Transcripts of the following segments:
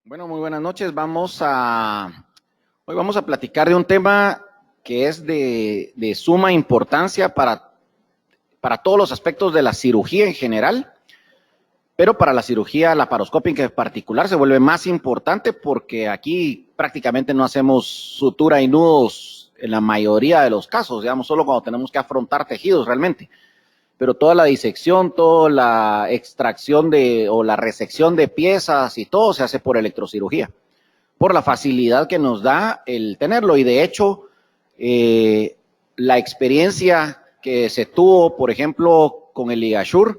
Bueno, muy buenas noches. Hoy vamos a platicar de un tema que es de suma importancia para todos los aspectos de la cirugía en general, pero para la cirugía laparoscópica en particular se vuelve más importante porque aquí prácticamente no hacemos sutura y nudos en la mayoría de los casos, digamos, solo cuando tenemos que afrontar tejidos realmente. Pero toda la disección, toda la extracción o la resección de piezas y todo se hace por electrocirugía, por la facilidad que nos da el tenerlo. Y de hecho, la experiencia que se tuvo, por ejemplo, con el LigaSure,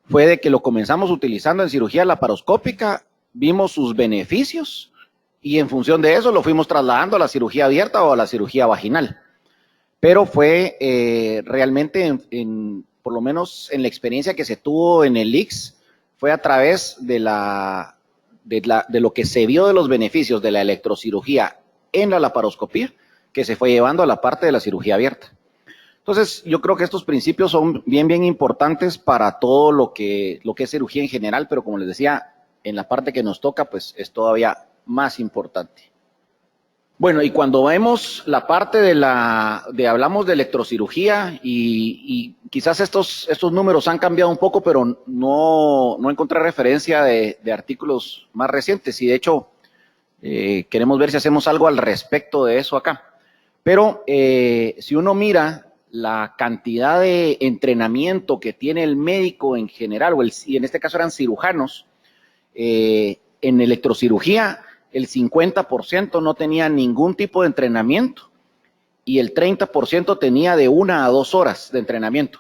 fue de que lo comenzamos utilizando en cirugía laparoscópica, vimos sus beneficios y en función de eso lo fuimos trasladando a la cirugía abierta o a la cirugía vaginal. Pero fue realmente, por lo menos en la experiencia que se tuvo en el ICS, fue a través de lo que se vio de los beneficios de la electrocirugía en la laparoscopía, que se fue llevando a la parte de la cirugía abierta. Entonces, yo creo que estos principios son bien importantes para todo lo que es cirugía en general, pero como les decía, en la parte que nos toca, pues es todavía más importante. Bueno, y cuando vemos la parte hablamos de electrocirugía y quizás estos números han cambiado un poco, pero no encontré referencia de artículos más recientes y de hecho queremos ver si hacemos algo al respecto de eso acá. Pero si uno mira la cantidad de entrenamiento que tiene el médico en general, y en este caso eran cirujanos, en electrocirugía, el 50% no tenía ningún tipo de entrenamiento y el 30% tenía de 1 a 2 horas de entrenamiento.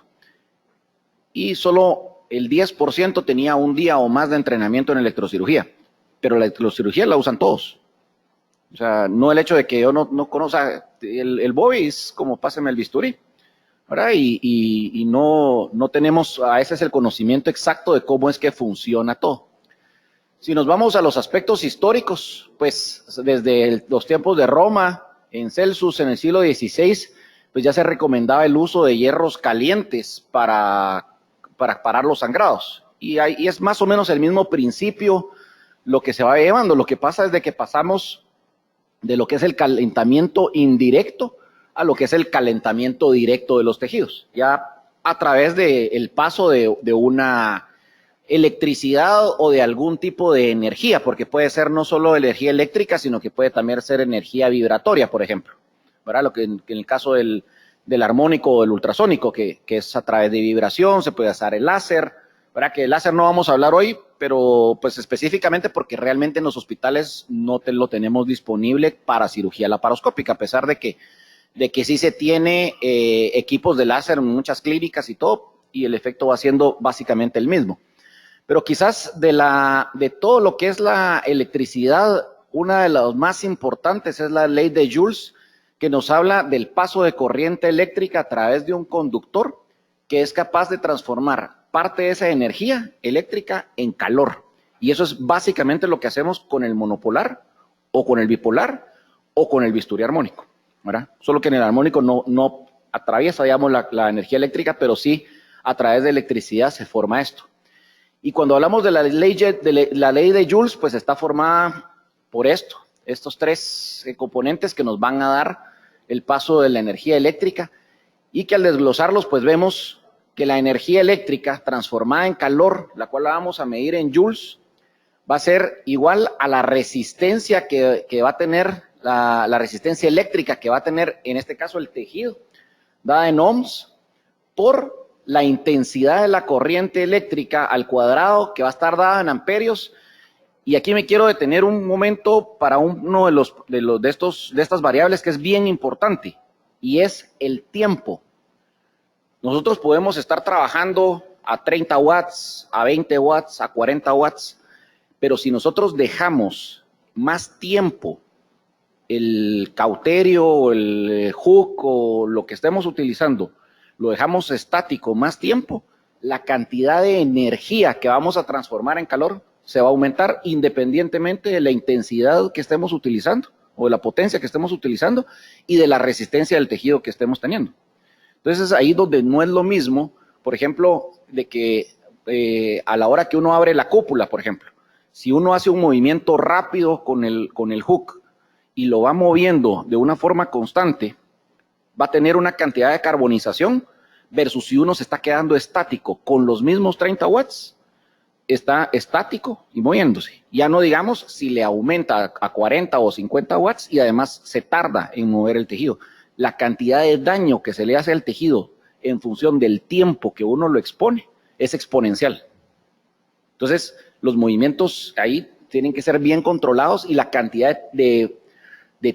Y solo el 10% tenía un día o más de entrenamiento en electrocirugía. Pero la electrocirugía la usan todos. O sea, no el hecho de que yo no conozca, el Bobby es como páseme el bisturí, ¿verdad? Y no tenemos, a ese es el conocimiento exacto de cómo es que funciona todo. Si nos vamos a los aspectos históricos, pues desde los tiempos de Roma, en Celsus, en el siglo XVI, pues ya se recomendaba el uso de hierros calientes para parar los sangrados. Y es más o menos el mismo principio lo que se va llevando. Lo que pasa es de que pasamos de lo que es el calentamiento indirecto a lo que es el calentamiento directo de los tejidos, ya a través del paso de una electricidad o de algún tipo de energía, porque puede ser no solo energía eléctrica, sino que puede también ser energía vibratoria, por ejemplo, ¿verdad? Lo que en el caso del armónico o del ultrasónico, que es a través de vibración, se puede hacer el láser, ¿verdad? Que el láser no vamos a hablar hoy, pero pues específicamente porque realmente en los hospitales no lo tenemos disponible para cirugía laparoscópica, a pesar de que sí se tiene equipos de láser en muchas clínicas y todo, y el efecto va siendo básicamente el mismo. Pero quizás de todo lo que es la electricidad, una de las más importantes es la ley de Joules, que nos habla del paso de corriente eléctrica a través de un conductor que es capaz de transformar parte de esa energía eléctrica en calor. Y eso es básicamente lo que hacemos con el monopolar o con el bipolar o con el bisturí armónico, ¿verdad? Solo que en el armónico no atraviesa, digamos, la energía eléctrica, pero sí a través de electricidad se forma esto. Y cuando hablamos de la ley de Joules, pues está formada por estos tres componentes que nos van a dar el paso de la energía eléctrica y que al desglosarlos, pues vemos que la energía eléctrica transformada en calor, la cual la vamos a medir en joules, va a ser igual a la resistencia que va a tener, la resistencia eléctrica que va a tener, en este caso, el tejido, dada en ohms, por la intensidad de la corriente eléctrica al cuadrado, que va a estar dada en amperios. Y aquí me quiero detener un momento para uno de estas variables que es bien importante, y es el tiempo. Nosotros podemos estar trabajando a 30 watts, a 20 watts, a 40 watts, pero si nosotros dejamos más tiempo el cauterio o el hook o lo que estemos utilizando, lo dejamos estático más tiempo, la cantidad de energía que vamos a transformar en calor se va a aumentar independientemente de la intensidad que estemos utilizando o de la potencia que estemos utilizando y de la resistencia del tejido que estemos teniendo. Entonces es ahí donde no es lo mismo, por ejemplo, de que a la hora que uno abre la cúpula, por ejemplo, si uno hace un movimiento rápido con el hook y lo va moviendo de una forma constante, va a tener una cantidad de carbonización versus si uno se está quedando estático con los mismos 30 watts, está estático y moviéndose. Ya no digamos si le aumenta a 40 o 50 watts y además se tarda en mover el tejido. La cantidad de daño que se le hace al tejido en función del tiempo que uno lo expone es exponencial. Entonces, los movimientos ahí tienen que ser bien controlados y la cantidad de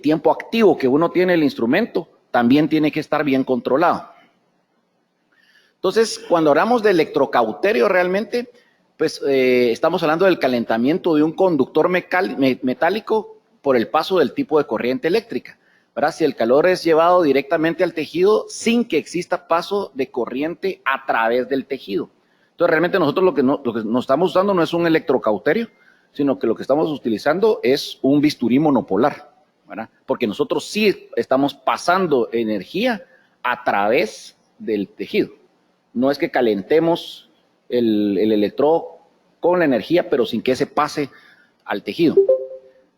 tiempo activo que uno tiene el instrumento también tiene que estar bien controlado. Entonces, cuando hablamos de electrocauterio realmente, pues estamos hablando del calentamiento de un conductor metálico por el paso del tipo de corriente eléctrica, ¿verdad? Si el calor es llevado directamente al tejido sin que exista paso de corriente a través del tejido. Entonces, realmente nosotros lo que nos estamos usando no es un electrocauterio, sino que lo que estamos utilizando es un bisturí monopolar, ¿verdad? Porque nosotros sí estamos pasando energía a través del tejido. No es que calentemos el electrodo con la energía, pero sin que se pase al tejido.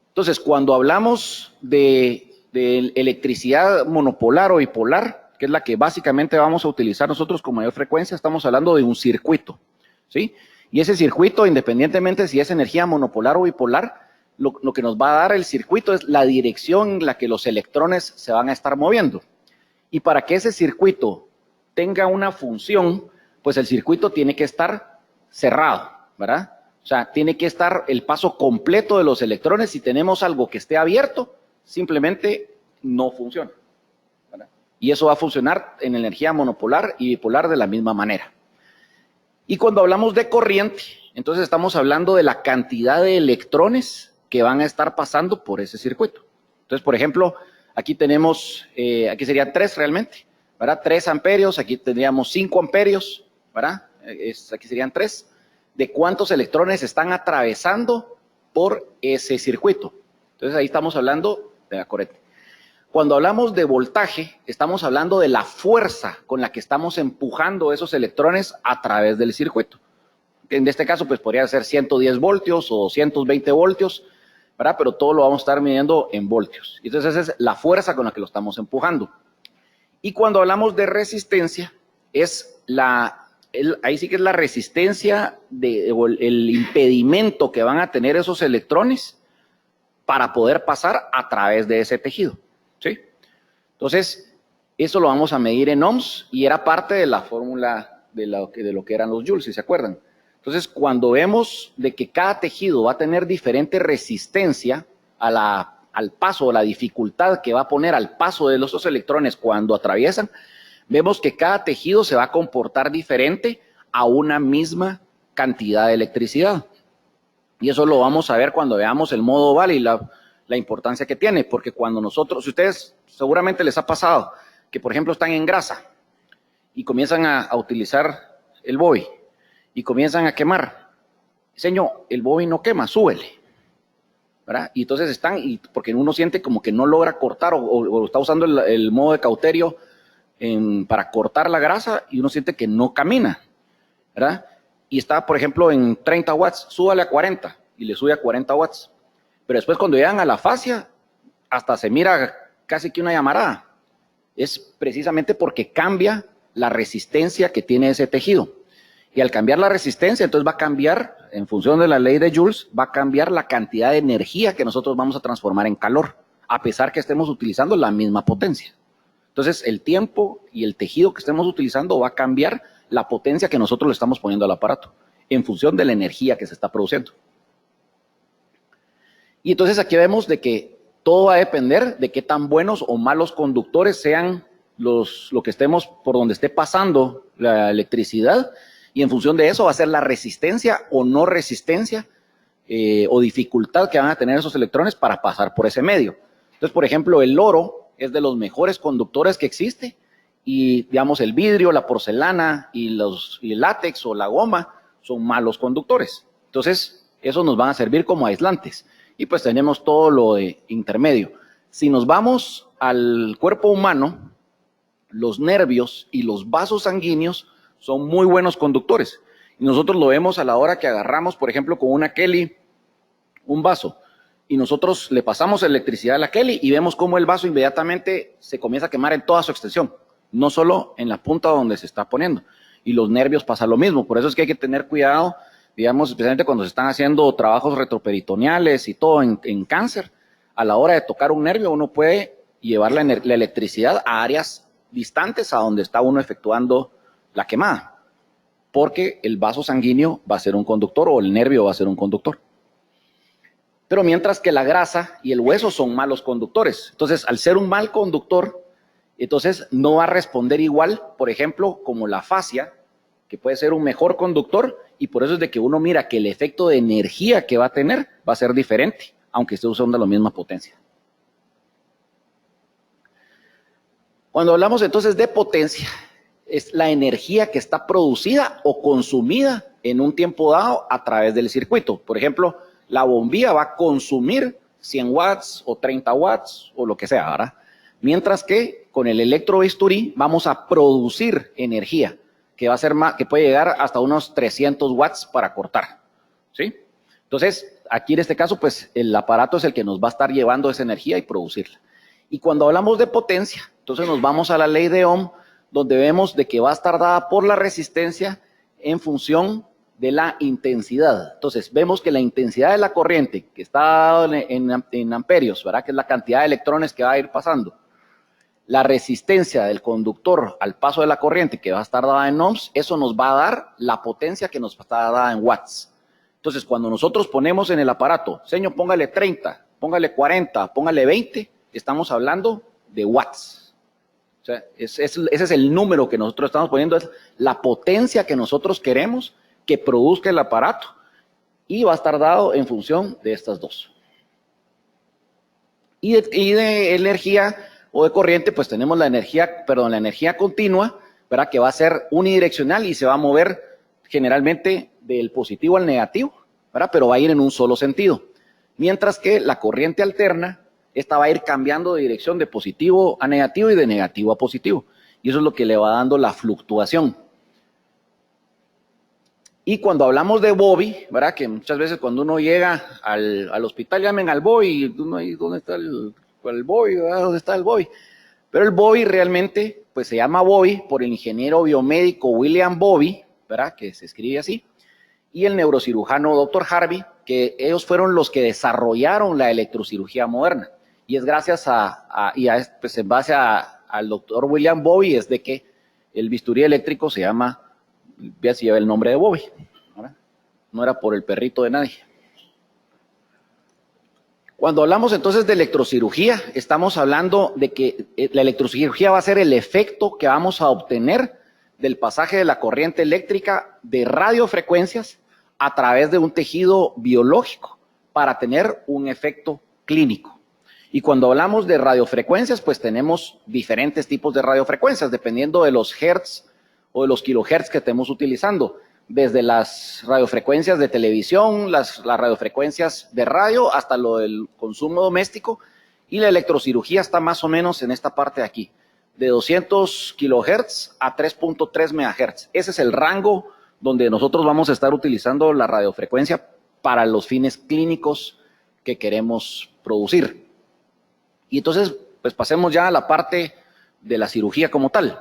Entonces, cuando hablamos de electricidad monopolar o bipolar, que es la que básicamente vamos a utilizar nosotros con mayor frecuencia, estamos hablando de un circuito, ¿sí? Y ese circuito, independientemente si es energía monopolar o bipolar, lo que nos va a dar el circuito es la dirección en la que los electrones se van a estar moviendo. Y para que ese circuito tenga una función, pues el circuito tiene que estar cerrado, ¿verdad? O sea, tiene que estar el paso completo de los electrones. Si tenemos algo que esté abierto, simplemente no funciona, ¿verdad? Y eso va a funcionar en energía monopolar y bipolar de la misma manera. Y cuando hablamos de corriente, entonces estamos hablando de la cantidad de electrones que van a estar pasando por ese circuito. Entonces, por ejemplo, aquí tenemos, aquí serían 3 realmente, ¿verdad? 3 amperios, aquí tendríamos 5 amperios, ¿verdad? Aquí serían 3. ¿De cuántos electrones están atravesando por ese circuito? Entonces ahí estamos hablando de la corriente. Cuando hablamos de voltaje, estamos hablando de la fuerza con la que estamos empujando esos electrones a través del circuito. En este caso, pues podría ser 110 voltios o 220 voltios, ¿verdad? Pero todo lo vamos a estar midiendo en voltios. Entonces esa es la fuerza con la que lo estamos empujando. Y cuando hablamos de resistencia, es ahí sí que es la resistencia, el impedimento que van a tener esos electrones para poder pasar a través de ese tejido, ¿sí? Entonces, eso lo vamos a medir en ohms y era parte de la fórmula de lo que eran los joules, si se acuerdan. Entonces, cuando vemos de que cada tejido va a tener diferente resistencia al paso, o la dificultad que va a poner al paso de los electrones cuando atraviesan, vemos que cada tejido se va a comportar diferente a una misma cantidad de electricidad. Y eso lo vamos a ver cuando veamos el modo Vale y la importancia que tiene, porque cuando nosotros, si ustedes seguramente les ha pasado que por ejemplo están en grasa y comienzan a utilizar el bobby y comienzan a quemar, señor, el bobby no quema, súbele, ¿verdad? Y entonces porque uno siente como que no logra cortar o está usando el modo de cauterio para cortar la grasa y uno siente que no camina, ¿verdad? Y está, por ejemplo, en 30 watts, súbale a 40 y le sube a 40 watts. Pero después cuando llegan a la fascia, hasta se mira casi que una llamarada. Es precisamente porque cambia la resistencia que tiene ese tejido. Y al cambiar la resistencia, entonces va a cambiar, en función de la ley de Joules, va a cambiar la cantidad de energía que nosotros vamos a transformar en calor, a pesar que estemos utilizando la misma potencia. Entonces, el tiempo y el tejido que estemos utilizando va a cambiar la potencia que nosotros le estamos poniendo al aparato, en función de la energía que se está produciendo. Y entonces aquí vemos de que todo va a depender de qué tan buenos o malos conductores sean lo que estemos, por donde esté pasando la electricidad, y en función de eso va a ser la resistencia o no resistencia o dificultad que van a tener esos electrones para pasar por ese medio. Entonces, por ejemplo, el oro es de los mejores conductores que existe, y digamos el vidrio, la porcelana y el látex o la goma son malos conductores. Entonces, esos nos van a servir como aislantes. Y pues tenemos todo lo de intermedio. Si nos vamos al cuerpo humano, los nervios y los vasos sanguíneos son muy buenos conductores. Y nosotros lo vemos a la hora que agarramos, por ejemplo, con una Kelly un vaso y nosotros le pasamos electricidad a la Kelly y vemos cómo el vaso inmediatamente se comienza a quemar en toda su extensión, no solo en la punta donde se está poniendo. Y los nervios pasa lo mismo, por eso es que hay que tener cuidado, digamos, especialmente cuando se están haciendo trabajos retroperitoneales y todo en cáncer. A la hora de tocar un nervio uno puede llevar la electricidad a áreas distantes a donde está uno efectuando la quemada, porque el vaso sanguíneo va a ser un conductor o el nervio va a ser un conductor. Pero mientras que la grasa y el hueso son malos conductores. Entonces, al ser un mal conductor, entonces no va a responder igual, por ejemplo, como la fascia, que puede ser un mejor conductor, y por eso es de que uno mira que el efecto de energía que va a tener va a ser diferente, aunque esté usando la misma potencia. Cuando hablamos entonces de potencia, es la energía que está producida o consumida en un tiempo dado a través del circuito. Por ejemplo, la bombilla va a consumir 100 watts o 30 watts o lo que sea, ¿verdad? Mientras que con el electrobisturí vamos a producir energía que va a ser más, que puede llegar hasta unos 300 watts para cortar, ¿sí? Entonces, aquí en este caso, pues el aparato es el que nos va a estar llevando esa energía y producirla. Y cuando hablamos de potencia, entonces nos vamos a la ley de Ohm, donde vemos de que va a estar dada por la resistencia en función de la intensidad. Entonces, vemos que la intensidad de la corriente, que está dada en amperios, ¿verdad? Que es la cantidad de electrones que va a ir pasando. La resistencia del conductor al paso de la corriente, que va a estar dada en ohms, eso nos va a dar la potencia que nos está dada en watts. Entonces, cuando nosotros ponemos en el aparato, señor, póngale 30, póngale 40, póngale 20, estamos hablando de watts. O sea, ese es el número que nosotros estamos poniendo, es la potencia que nosotros queremos que produzca el aparato y va a estar dado en función de estas dos. Y de energía o de corriente, pues tenemos la energía continua, ¿verdad? Que va a ser unidireccional y se va a mover generalmente del positivo al negativo, ¿verdad? Pero va a ir en un solo sentido. Mientras que la corriente alterna, esta va a ir cambiando de dirección de positivo a negativo y de negativo a positivo. Y eso es lo que le va dando la fluctuación. Y cuando hablamos de Bobby, ¿verdad? Que muchas veces cuando uno llega al hospital llamen al Bobby, y uno ahí, ¿dónde está el Bobby? ¿Verdad? ¿Dónde está el Bobby? Pero el Bobby realmente, pues se llama Bobby por el ingeniero biomédico William Bobby, ¿verdad? Que se escribe así, y el neurocirujano Dr. Harvey, que ellos fueron los que desarrollaron la electrocirugía moderna. Y es gracias pues en base al doctor William Bobby, es de que el bisturí eléctrico se llama, ya se lleva el nombre de Bobby, ¿verdad? No era por el perrito de nadie. Cuando hablamos entonces de electrocirugía, estamos hablando de que la electrocirugía va a ser el efecto que vamos a obtener del pasaje de la corriente eléctrica de radiofrecuencias a través de un tejido biológico para tener un efecto clínico. Y cuando hablamos de radiofrecuencias, pues tenemos diferentes tipos de radiofrecuencias, dependiendo de los hertz o de los kilohertz que estemos utilizando, desde las radiofrecuencias de televisión, las radiofrecuencias de radio, hasta lo del consumo doméstico, y la electrocirugía está más o menos en esta parte de aquí, de 200 kilohertz a 3.3 megahertz. Ese es el rango donde nosotros vamos a estar utilizando la radiofrecuencia para los fines clínicos que queremos producir. Y entonces, pues pasemos ya a la parte de la cirugía como tal.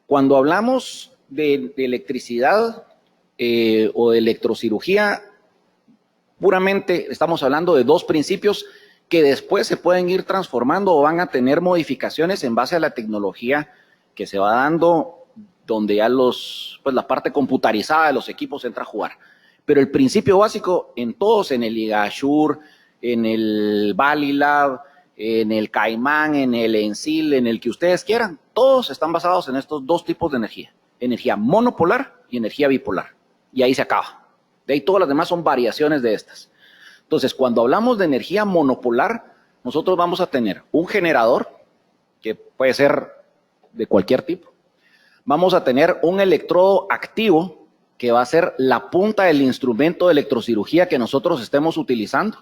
Cuando hablamos de electricidad o de electrocirugía, puramente estamos hablando de dos principios que después se pueden ir transformando o van a tener modificaciones en base a la tecnología que se va dando, donde ya pues la parte computarizada de los equipos entra a jugar. Pero el principio básico en todos, en el IGA-Shure, en el Valilab, en el Caimán, en el Ensil, en el que ustedes quieran, todos están basados en estos dos tipos de energía. Energía monopolar y energía bipolar. Y ahí se acaba. De ahí todas las demás son variaciones de estas. Entonces, cuando hablamos de energía monopolar, nosotros vamos a tener un generador, que puede ser de cualquier tipo. Vamos a tener un electrodo activo, que va a ser la punta del instrumento de electrocirugía que nosotros estemos utilizando.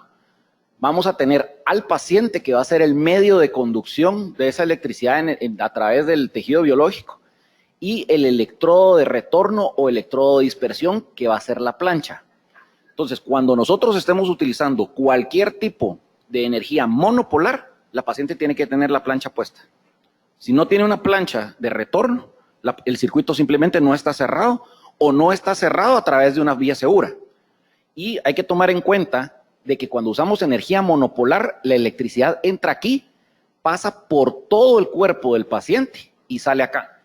Vamos a tener al paciente, que va a ser el medio de conducción de esa electricidad a través del tejido biológico, y el electrodo de retorno o electrodo de dispersión, que va a ser la plancha. Entonces, cuando nosotros estemos utilizando cualquier tipo de energía monopolar, la paciente tiene que tener la plancha puesta. Si no tiene una plancha de retorno, el circuito simplemente no está cerrado o no está cerrado a través de una vía segura. Y hay que tomar en cuenta de que cuando usamos energía monopolar, la electricidad entra aquí, pasa por todo el cuerpo del paciente y sale acá.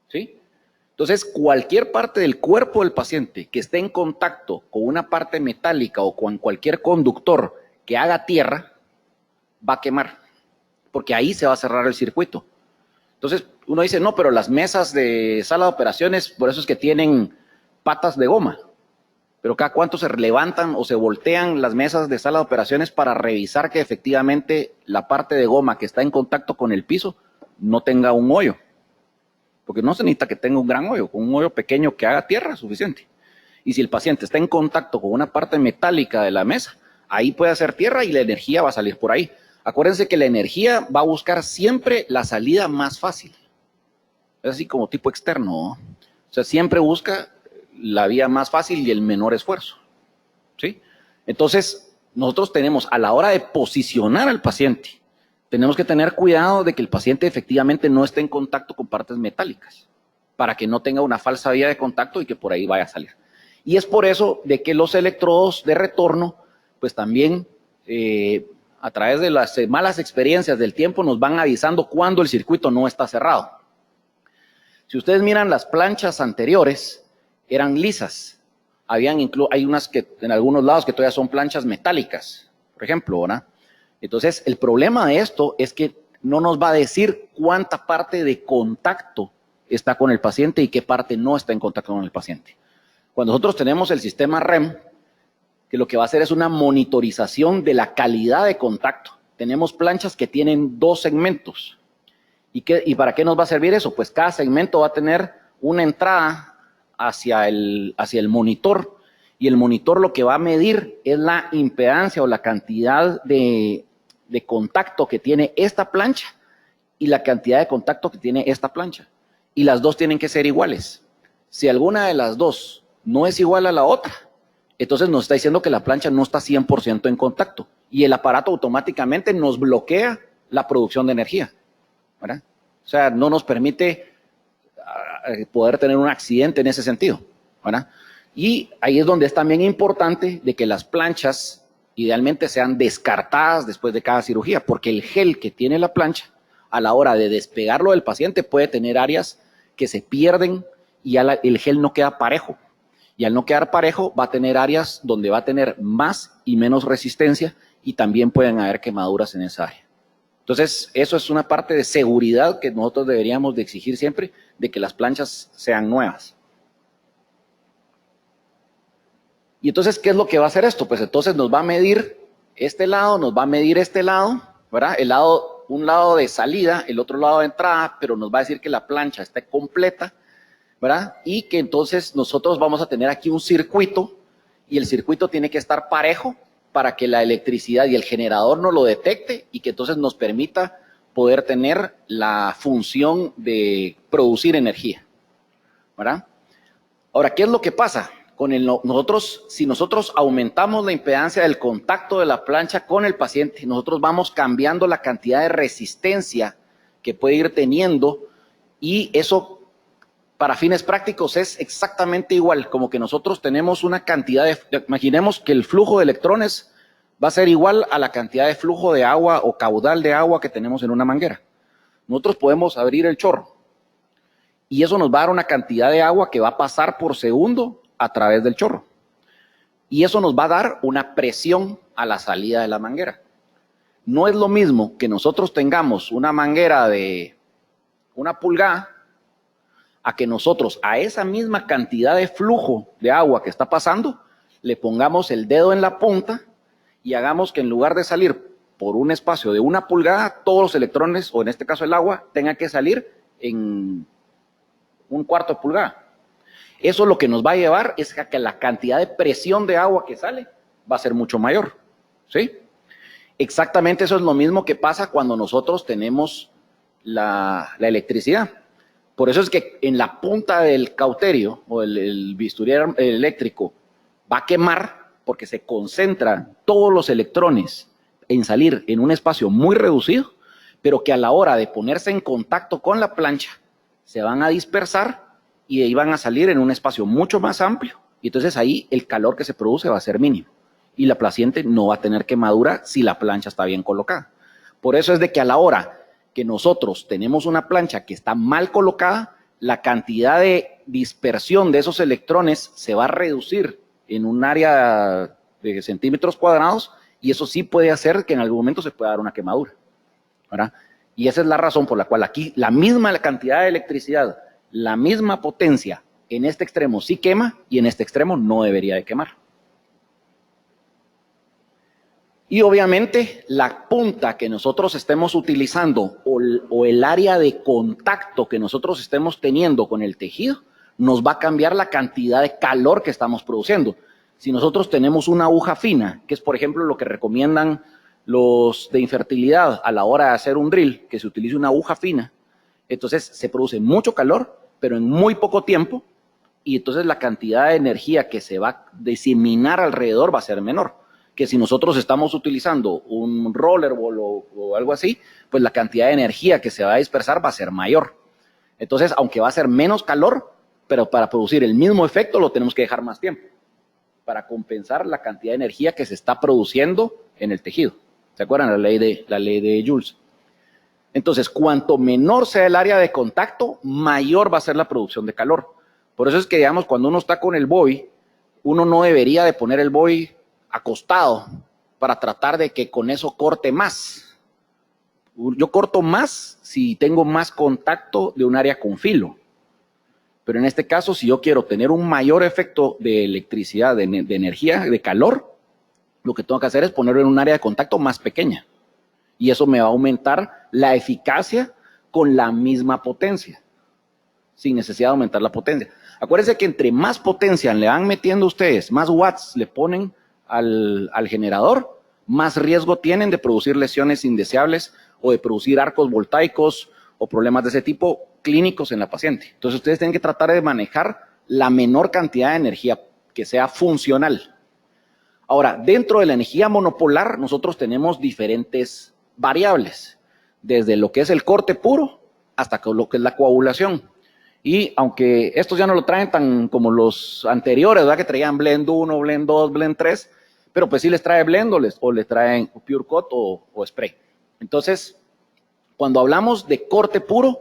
¿Sí? Entonces, cualquier parte del cuerpo del paciente que esté en contacto con una parte metálica o con cualquier conductor que haga tierra, va a quemar, porque ahí se va a cerrar el circuito. Entonces, uno dice, no, pero las mesas de sala de operaciones, por eso es que tienen patas de goma. Pero cada cuánto se levantan o se voltean las mesas de sala de operaciones para revisar que efectivamente la parte de goma que está en contacto con el piso no tenga un hoyo. Porque no se necesita que tenga un gran hoyo, con un hoyo pequeño que haga tierra es suficiente. Y si el paciente está en contacto con una parte metálica de la mesa, ahí puede hacer tierra y la energía va a salir por ahí. Acuérdense que la energía va a buscar siempre la salida más fácil. Es así como tipo externo, ¿no? O sea, siempre busca la vía más fácil y el menor esfuerzo. ¿Sí? Entonces, nosotros tenemos, a la hora de posicionar al paciente, tenemos que tener cuidado de que el paciente efectivamente no esté en contacto con partes metálicas, para que no tenga una falsa vía de contacto y que por ahí vaya a salir. Y es por eso de que los electrodos de retorno, pues también a través de las malas experiencias del tiempo nos van avisando cuando el circuito no está cerrado. Si ustedes miran las planchas anteriores, eran lisas. Hay unas que en algunos lados que todavía son planchas metálicas, por ejemplo, ¿verdad? Entonces, el problema de esto es que no nos va a decir cuánta parte de contacto está con el paciente y qué parte no está en contacto con el paciente. Cuando nosotros tenemos el sistema REM, que lo que va a hacer es una monitorización de la calidad de contacto. Tenemos planchas que tienen 2 segmentos. ¿Y para qué nos va a servir eso? Pues cada segmento va a tener una entrada hacia el monitor, y el monitor lo que va a medir es la impedancia o la cantidad de contacto que tiene esta plancha y la cantidad de contacto que tiene esta plancha. Y las dos tienen que ser iguales. Si alguna de las dos no es igual a la otra, entonces nos está diciendo que la plancha no está 100% en contacto y el aparato automáticamente nos bloquea la producción de energía, ¿verdad? O sea, no nos permite poder tener un accidente en ese sentido, ¿verdad? Y ahí es donde es también importante de que las planchas idealmente sean descartadas después de cada cirugía, porque el gel que tiene la plancha, a la hora de despegarlo del paciente, puede tener áreas que se pierden y ya el gel no queda parejo. Y al no quedar parejo, va a tener áreas donde va a tener más y menos resistencia y también pueden haber quemaduras en esa área. Entonces, eso es una parte de seguridad que nosotros deberíamos de exigir siempre, de que las planchas sean nuevas. Y entonces, ¿qué es lo que va a hacer esto? Pues entonces nos va a medir este lado, nos va a medir este lado, ¿verdad? Un lado de salida, el otro lado de entrada, pero nos va a decir que la plancha esté completa, ¿verdad? Y que entonces nosotros vamos a tener aquí un circuito y el circuito tiene que estar parejo para que la electricidad y el generador no lo detecte y que entonces nos permita poder tener la función de producir energía, ¿verdad? Ahora, ¿qué es lo que pasa? Si nosotros aumentamos la impedancia del contacto de la plancha con el paciente, nosotros vamos cambiando la cantidad de resistencia que puede ir teniendo y eso para fines prácticos es exactamente igual, como que nosotros tenemos una cantidad imaginemos que el flujo de electrones va a ser igual a la cantidad de flujo de agua o caudal de agua que tenemos en una manguera. Nosotros podemos abrir el chorro y eso nos va a dar una cantidad de agua que va a pasar por segundo a través del chorro. Y eso nos va a dar una presión a la salida de la manguera. No es lo mismo que nosotros tengamos una manguera de 1 pulgada a que nosotros a esa misma cantidad de flujo de agua que está pasando, le pongamos el dedo en la punta y hagamos que en lugar de salir por un espacio de 1 pulgada, todos los electrones, o en este caso el agua, tengan que salir en 1/4 de pulgada. Eso lo que nos va a llevar es a que la cantidad de presión de agua que sale va a ser mucho mayor, ¿sí? Exactamente eso es lo mismo que pasa cuando nosotros tenemos la electricidad. Por eso es que en la punta del cauterio o el bisturí eléctrico va a quemar porque se concentran todos los electrones en salir en un espacio muy reducido, pero que a la hora de ponerse en contacto con la plancha, se van a dispersar y de ahí van a salir en un espacio mucho más amplio, y entonces ahí el calor que se produce va a ser mínimo, y la paciente no va a tener quemadura si la plancha está bien colocada. Por eso es de que a la hora que nosotros tenemos una plancha que está mal colocada, la cantidad de dispersión de esos electrones se va a reducir en un área de centímetros cuadrados, y eso sí puede hacer que en algún momento se pueda dar una quemadura, ¿verdad? Y esa es la razón por la cual aquí la misma cantidad de electricidad, la misma potencia, en este extremo sí quema y en este extremo no debería de quemar. Y obviamente la punta que nosotros estemos utilizando o el área de contacto que nosotros estemos teniendo con el tejido nos va a cambiar la cantidad de calor que estamos produciendo. Si nosotros tenemos una aguja fina, que es por ejemplo lo que recomiendan los de infertilidad a la hora de hacer un drill, que se utilice una aguja fina, entonces se produce mucho calor, pero en muy poco tiempo, y entonces la cantidad de energía que se va a diseminar alrededor va a ser menor. Que si nosotros estamos utilizando un rollerball o algo así, pues la cantidad de energía que se va a dispersar va a ser mayor. Entonces, aunque va a ser menos calor, pero para producir el mismo efecto lo tenemos que dejar más tiempo, para compensar la cantidad de energía que se está produciendo en el tejido. ¿Se acuerdan? La ley de Joule. Entonces, cuanto menor sea el área de contacto, mayor va a ser la producción de calor. Por eso es que, digamos, cuando uno está con el boy, uno no debería de poner el boy acostado para tratar de que con eso corte más. Yo corto más si tengo más contacto de un área con filo. Pero en este caso, si yo quiero tener un mayor efecto de electricidad, de energía, de calor, lo que tengo que hacer es ponerlo en un área de contacto más pequeña. Y eso me va a aumentar la eficacia con la misma potencia, sin necesidad de aumentar la potencia. Acuérdense que entre más potencia le van metiendo ustedes, más watts le ponen al generador, más riesgo tienen de producir lesiones indeseables o de producir arcos voltaicos o problemas de ese tipo clínicos en la paciente. Entonces ustedes tienen que tratar de manejar la menor cantidad de energía que sea funcional. Ahora, dentro de la energía monopolar nosotros tenemos diferentes variables, desde lo que es el corte puro hasta lo que es la coagulación. Y aunque estos ya no lo traen tan como los anteriores, ¿verdad? Que traían Blend 1, Blend 2, Blend 3, pero pues sí les trae Blend o les traen Pure Cut o Spray. Entonces, cuando hablamos de corte puro,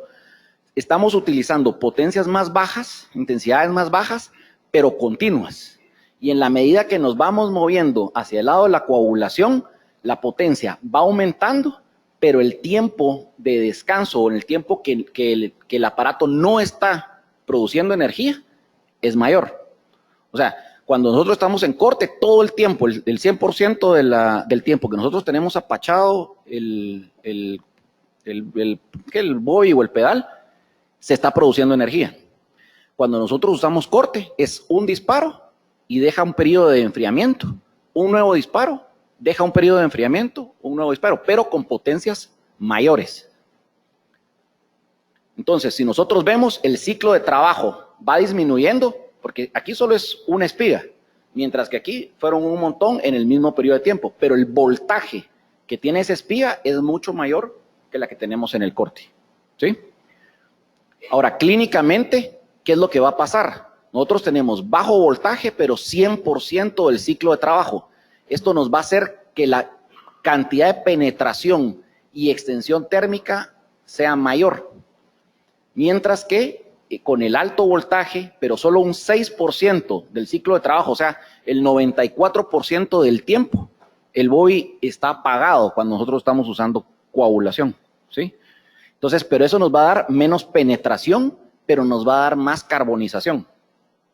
estamos utilizando potencias más bajas, intensidades más bajas, pero continuas. Y en la medida que nos vamos moviendo hacia el lado de la coagulación, la potencia va aumentando, pero el tiempo de descanso o en el tiempo que el aparato no está produciendo energía es mayor. O sea, cuando nosotros estamos en corte, todo el tiempo, el 100% del tiempo que nosotros tenemos apachado el boy o el pedal, se está produciendo energía. Cuando nosotros usamos corte, es un disparo y deja un periodo de enfriamiento, un nuevo disparo, deja un periodo de enfriamiento, un nuevo disparo, pero con potencias mayores. Entonces, si nosotros vemos el ciclo de trabajo va disminuyendo, porque aquí solo es una espiga, mientras que aquí fueron un montón en el mismo periodo de tiempo, pero el voltaje que tiene esa espiga es mucho mayor que la que tenemos en el corte, ¿sí? Ahora, clínicamente, ¿qué es lo que va a pasar? Nosotros tenemos bajo voltaje, pero 100% del ciclo de trabajo. Esto nos va a hacer que la cantidad de penetración y extensión térmica sea mayor. Mientras que con el alto voltaje, pero solo un 6% del ciclo de trabajo, o sea, el 94% del tiempo, el boy está apagado cuando nosotros estamos usando coagulación, ¿sí? Entonces, pero eso nos va a dar menos penetración, pero nos va a dar más carbonización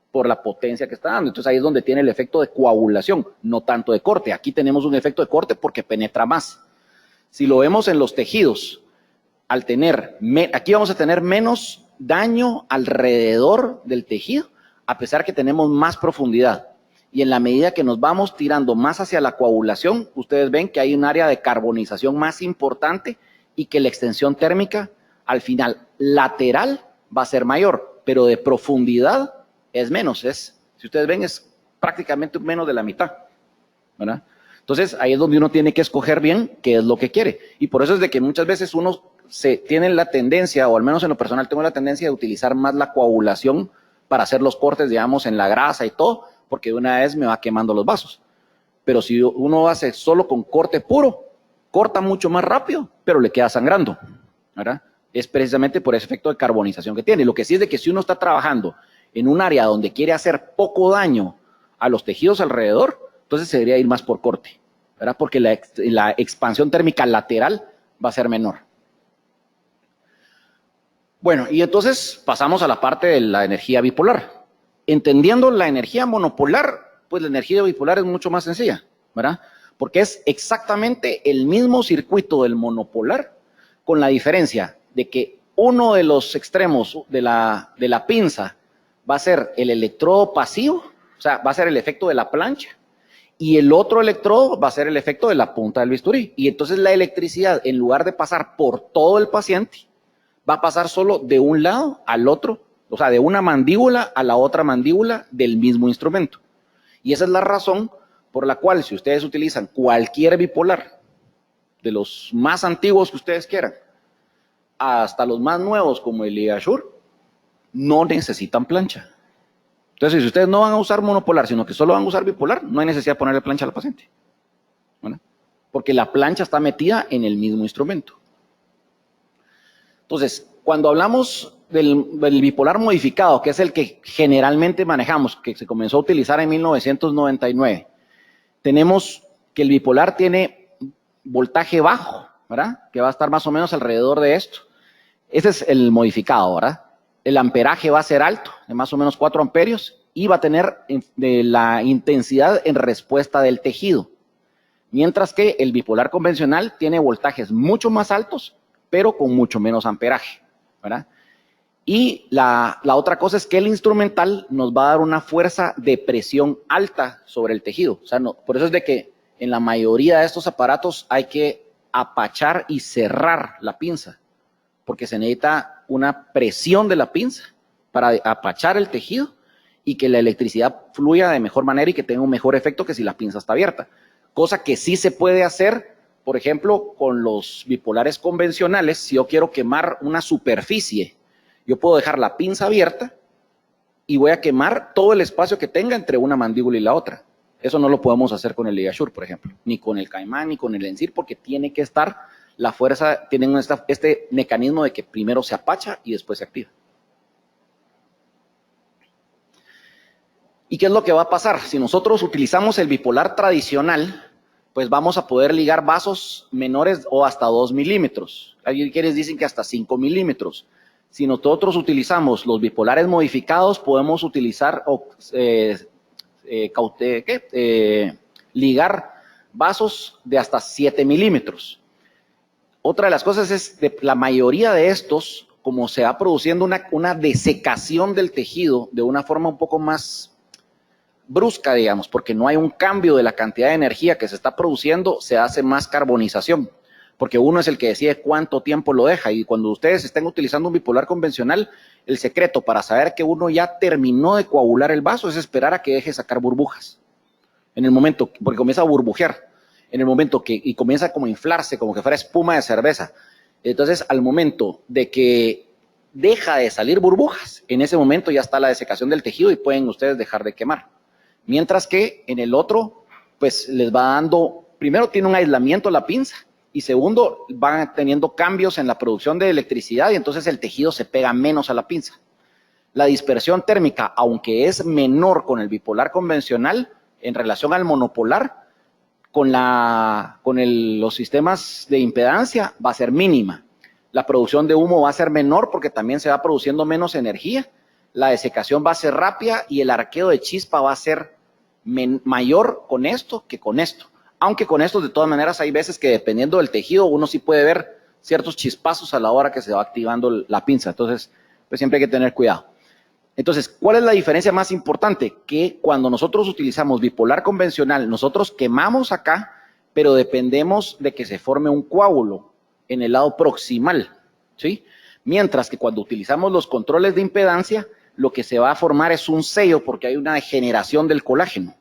por la potencia que está dando. Entonces ahí es donde tiene el efecto de coagulación, no tanto de corte. Aquí tenemos un efecto de corte porque penetra más. Si lo vemos en los tejidos, al tener, aquí vamos a tener menos daño alrededor del tejido, a pesar que tenemos más profundidad. Y en la medida que nos vamos tirando más hacia la coagulación, ustedes ven que hay un área de carbonización más importante y que la extensión térmica al final lateral va a ser mayor, pero de profundidad es menos. Si ustedes ven, es prácticamente menos de la mitad. ¿verdad? Entonces, ahí es donde uno tiene que escoger bien qué es lo que quiere. Y por eso es de que muchas veces uno tiene la tendencia, o al menos en lo personal tengo la tendencia de utilizar más la coagulación para hacer los cortes, digamos, en la grasa y todo, porque de una vez me va quemando los vasos. Pero si uno hace solo con corte puro, corta mucho más rápido, pero le queda sangrando, ¿verdad? Es precisamente por ese efecto de carbonización que tiene. Lo que sí es de que si uno está trabajando en un área donde quiere hacer poco daño a los tejidos alrededor, entonces se debería ir más por corte, ¿verdad? Porque la expansión térmica lateral va a ser menor. Bueno, y entonces pasamos a la parte de la energía bipolar. Entendiendo la energía monopolar, pues la energía bipolar es mucho más sencilla, ¿verdad? Porque es exactamente el mismo circuito del monopolar, con la diferencia de que uno de los extremos de la pinza va a ser el electrodo pasivo, o sea, va a ser el efecto de la plancha, y el otro electrodo va a ser el efecto de la punta del bisturí. Y entonces la electricidad, en lugar de pasar por todo el paciente, va a pasar solo de un lado al otro, o sea, de una mandíbula a la otra mandíbula del mismo instrumento. Y esa es la razón por la cual, si ustedes utilizan cualquier bipolar, de los más antiguos que ustedes quieran, hasta los más nuevos como el LigaSure, no necesitan plancha. Entonces, si ustedes no van a usar monopolar, sino que solo van a usar bipolar, no hay necesidad de ponerle plancha al paciente, ¿verdad? Porque la plancha está metida en el mismo instrumento. Entonces, cuando hablamos del bipolar modificado, que es el que generalmente manejamos, que se comenzó a utilizar en 1999, tenemos que el bipolar tiene voltaje bajo, ¿verdad? Que va a estar más o menos alrededor de esto. Ese es el modificado, ¿verdad? El amperaje va a ser alto, de más o menos 4 amperios, y va a tener la intensidad en respuesta del tejido. Mientras que el bipolar convencional tiene voltajes mucho más altos, pero con mucho menos amperaje, ¿verdad? Y la otra cosa es que el instrumental nos va a dar una fuerza de presión alta sobre el tejido. O sea, no, por eso es de que en la mayoría de estos aparatos hay que apachar y cerrar la pinza, porque se necesita una presión de la pinza para apachar el tejido y que la electricidad fluya de mejor manera y que tenga un mejor efecto que si la pinza está abierta. Cosa que sí se puede hacer, por ejemplo, con los bipolares convencionales. Si yo quiero quemar una superficie, yo puedo dejar la pinza abierta y voy a quemar todo el espacio que tenga entre una mandíbula y la otra. Eso no lo podemos hacer con el LigaSure, por ejemplo, ni con el Caimán, ni con el Ensir, porque tiene que estar la fuerza, tienen este mecanismo de que primero se apacha y después se activa. ¿Y qué es lo que va a pasar? Si nosotros utilizamos el bipolar tradicional, pues vamos a poder ligar vasos menores o hasta 2 milímetros. Hay quienes dicen que hasta 5 milímetros. Si nosotros utilizamos los bipolares modificados, podemos utilizar ligar vasos de hasta 7 milímetros. Otra de las cosas es que la mayoría de estos, como se va produciendo una desecación del tejido de una forma un poco más brusca, digamos, porque no hay un cambio de la cantidad de energía que se está produciendo, se hace más carbonización, porque uno es el que decide cuánto tiempo lo deja. Y cuando ustedes estén utilizando un bipolar convencional, el secreto para saber que uno ya terminó de coagular el vaso es esperar a que deje sacar burbujas. En el momento, porque comienza a burbujear, en el momento y comienza como a inflarse, como que fuera espuma de cerveza. Entonces, al momento de que deja de salir burbujas, en ese momento ya está la desecación del tejido y pueden ustedes dejar de quemar. Mientras que en el otro, pues les va dando, primero tiene un aislamiento la pinza y segundo, van teniendo cambios en la producción de electricidad y entonces el tejido se pega menos a la pinza. La dispersión térmica, aunque es menor con el bipolar convencional en relación al monopolar, con los sistemas de impedancia va a ser mínima. La producción de humo va a ser menor porque también se va produciendo menos energía. La desecación va a ser rápida y el arqueo de chispa va a ser mayor con esto que con esto. Aunque con esto, de todas maneras, hay veces que dependiendo del tejido, uno sí puede ver ciertos chispazos a la hora que se va activando la pinza. Entonces, pues siempre hay que tener cuidado. Entonces, ¿cuál es la diferencia más importante? Que cuando nosotros utilizamos bipolar convencional, nosotros quemamos acá, pero dependemos de que se forme un coágulo en el lado proximal, ¿sí? Mientras que cuando utilizamos los controles de impedancia, lo que se va a formar es un sello porque hay una degeneración del colágeno.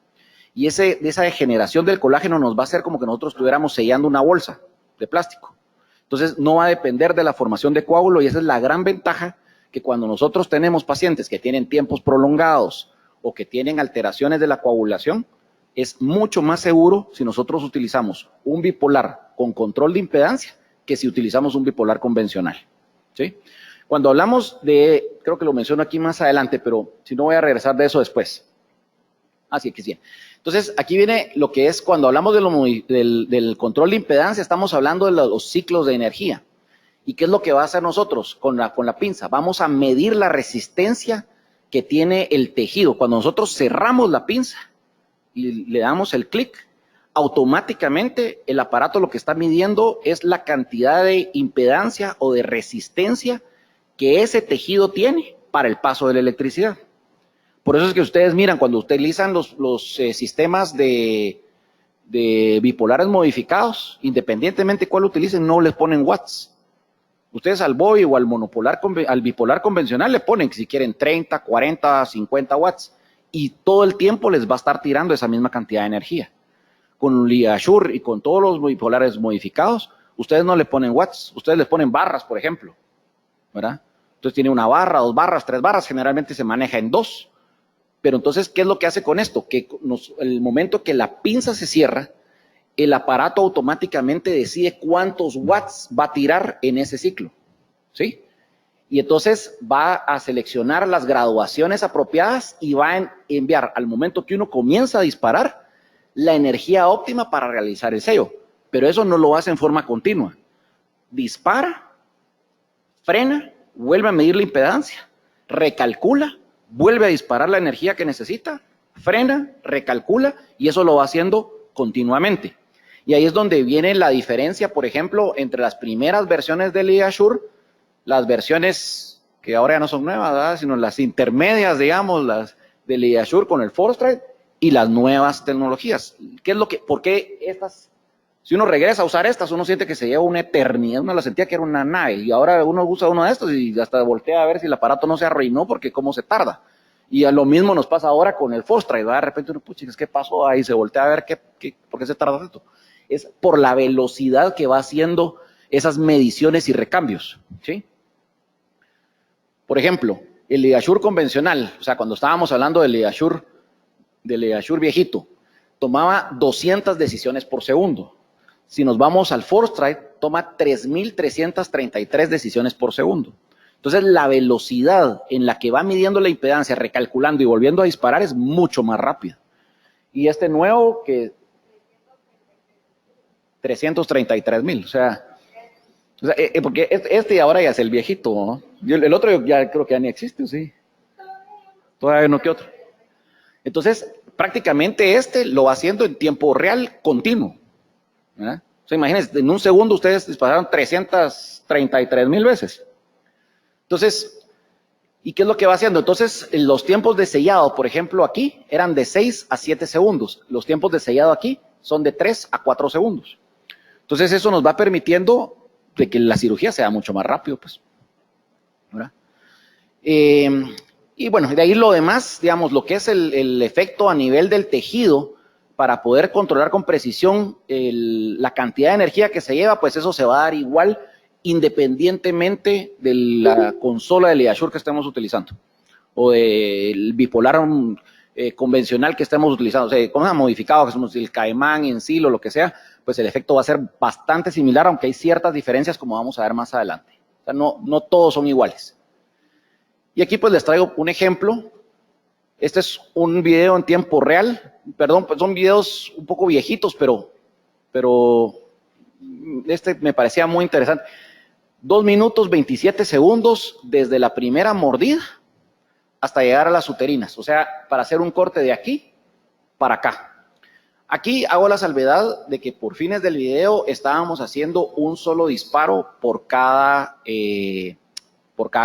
Y esa degeneración del colágeno nos va a hacer como que nosotros estuviéramos sellando una bolsa de plástico. Entonces no va a depender de la formación de coágulo, y esa es la gran ventaja, que cuando nosotros tenemos pacientes que tienen tiempos prolongados o que tienen alteraciones de la coagulación, es mucho más seguro si nosotros utilizamos un bipolar con control de impedancia que si utilizamos un bipolar convencional, ¿sí? Cuando hablamos de, creo que lo menciono aquí más adelante, pero si no voy a regresar de eso después. Así que sí. Entonces, aquí viene lo que es, cuando hablamos del control de impedancia, estamos hablando de los ciclos de energía. ¿Y qué es lo que va a hacer nosotros con la pinza? Vamos a medir la resistencia que tiene el tejido. Cuando nosotros cerramos la pinza y le damos el clic, automáticamente el aparato lo que está midiendo es la cantidad de impedancia o de resistencia que ese tejido tiene para el paso de la electricidad. Por eso es que ustedes miran, cuando utilizan los sistemas de bipolares modificados, independientemente cuál utilicen, no les ponen watts. Ustedes al BOI o al bipolar convencional le ponen, si quieren, 30, 40, 50 watts. Y todo el tiempo les va a estar tirando esa misma cantidad de energía. Con LigaSure y con todos los bipolares modificados, ustedes no le ponen watts, ustedes les ponen barras, por ejemplo, ¿verdad? Entonces tiene una barra, 2 barras, 3 barras, generalmente se maneja en 2. Pero entonces, ¿qué es lo que hace con esto? Que el momento que la pinza se cierra, el aparato automáticamente decide cuántos watts va a tirar en ese ciclo, ¿sí? Y entonces va a seleccionar las graduaciones apropiadas y va a enviar, al momento que uno comienza a disparar, la energía óptima para realizar el sello. Pero eso no lo hace en forma continua. Dispara, frena, vuelve a medir la impedancia, recalcula, vuelve a disparar la energía que necesita, frena, recalcula, y eso lo va haciendo continuamente. Y ahí es donde viene la diferencia, por ejemplo, entre las primeras versiones de LigaSure, las versiones que ahora ya no son nuevas, ¿verdad?, sino las intermedias, digamos, las de LigaSure con el Forstride, y las nuevas tecnologías. ¿Qué es lo que, por qué estas? Si uno regresa a usar estas, uno siente que se lleva una eternidad, uno la sentía que era una nave, y ahora uno usa uno de estos y hasta voltea a ver si el aparato no se arruinó, porque cómo se tarda. Y a lo mismo nos pasa ahora con el Forstride, ¿verdad? De repente uno, pucha, ¿qué pasó? Ahí se voltea a ver por qué se tarda tanto. Es por la velocidad que va haciendo esas mediciones y recambios, ¿sí? Por ejemplo, el LigaSure convencional, o sea, cuando estábamos hablando del LigaSure viejito, tomaba 200 decisiones por segundo. Si nos vamos al Forstride, toma 3.333 decisiones por segundo. Entonces, la velocidad en la que va midiendo la impedancia, recalculando y volviendo a disparar es mucho más rápida. Y este nuevo, que 333.000, o sea, porque este ahora ya es el viejito, ¿no? El otro ya creo que ya ni existe, ¿sí? Todavía no que otro. Entonces, prácticamente este lo va haciendo en tiempo real continuo, ¿verdad? O sea, imagínense, en un segundo ustedes dispararon 333.000 veces. Entonces, ¿y qué es lo que va haciendo? Entonces, los tiempos de sellado, por ejemplo, aquí eran de 6 a 7 segundos. Los tiempos de sellado aquí son de 3 a 4 segundos. Entonces, eso nos va permitiendo de que la cirugía sea mucho más rápido, pues, ¿verdad? Y bueno, de ahí lo demás, digamos, lo que es el efecto a nivel del tejido, para poder controlar con precisión la cantidad de energía que se lleva, pues eso se va a dar igual, independientemente de la consola de LigaSure que estemos utilizando, o del bipolar convencional que estemos utilizando, o sea, con modificado, que somos el Caimán, Encil o lo que sea, pues el efecto va a ser bastante similar, aunque hay ciertas diferencias, como vamos a ver más adelante. O sea, no todos son iguales. Y aquí pues les traigo un ejemplo. Este es un video en tiempo real. Perdón, pues son videos un poco viejitos, pero este me parecía muy interesante. 2 minutos 27 segundos desde la primera mordida hasta llegar a las uterinas. O sea, para hacer un corte de aquí para acá. Aquí hago la salvedad de que por fines del video estábamos haciendo un solo disparo por cada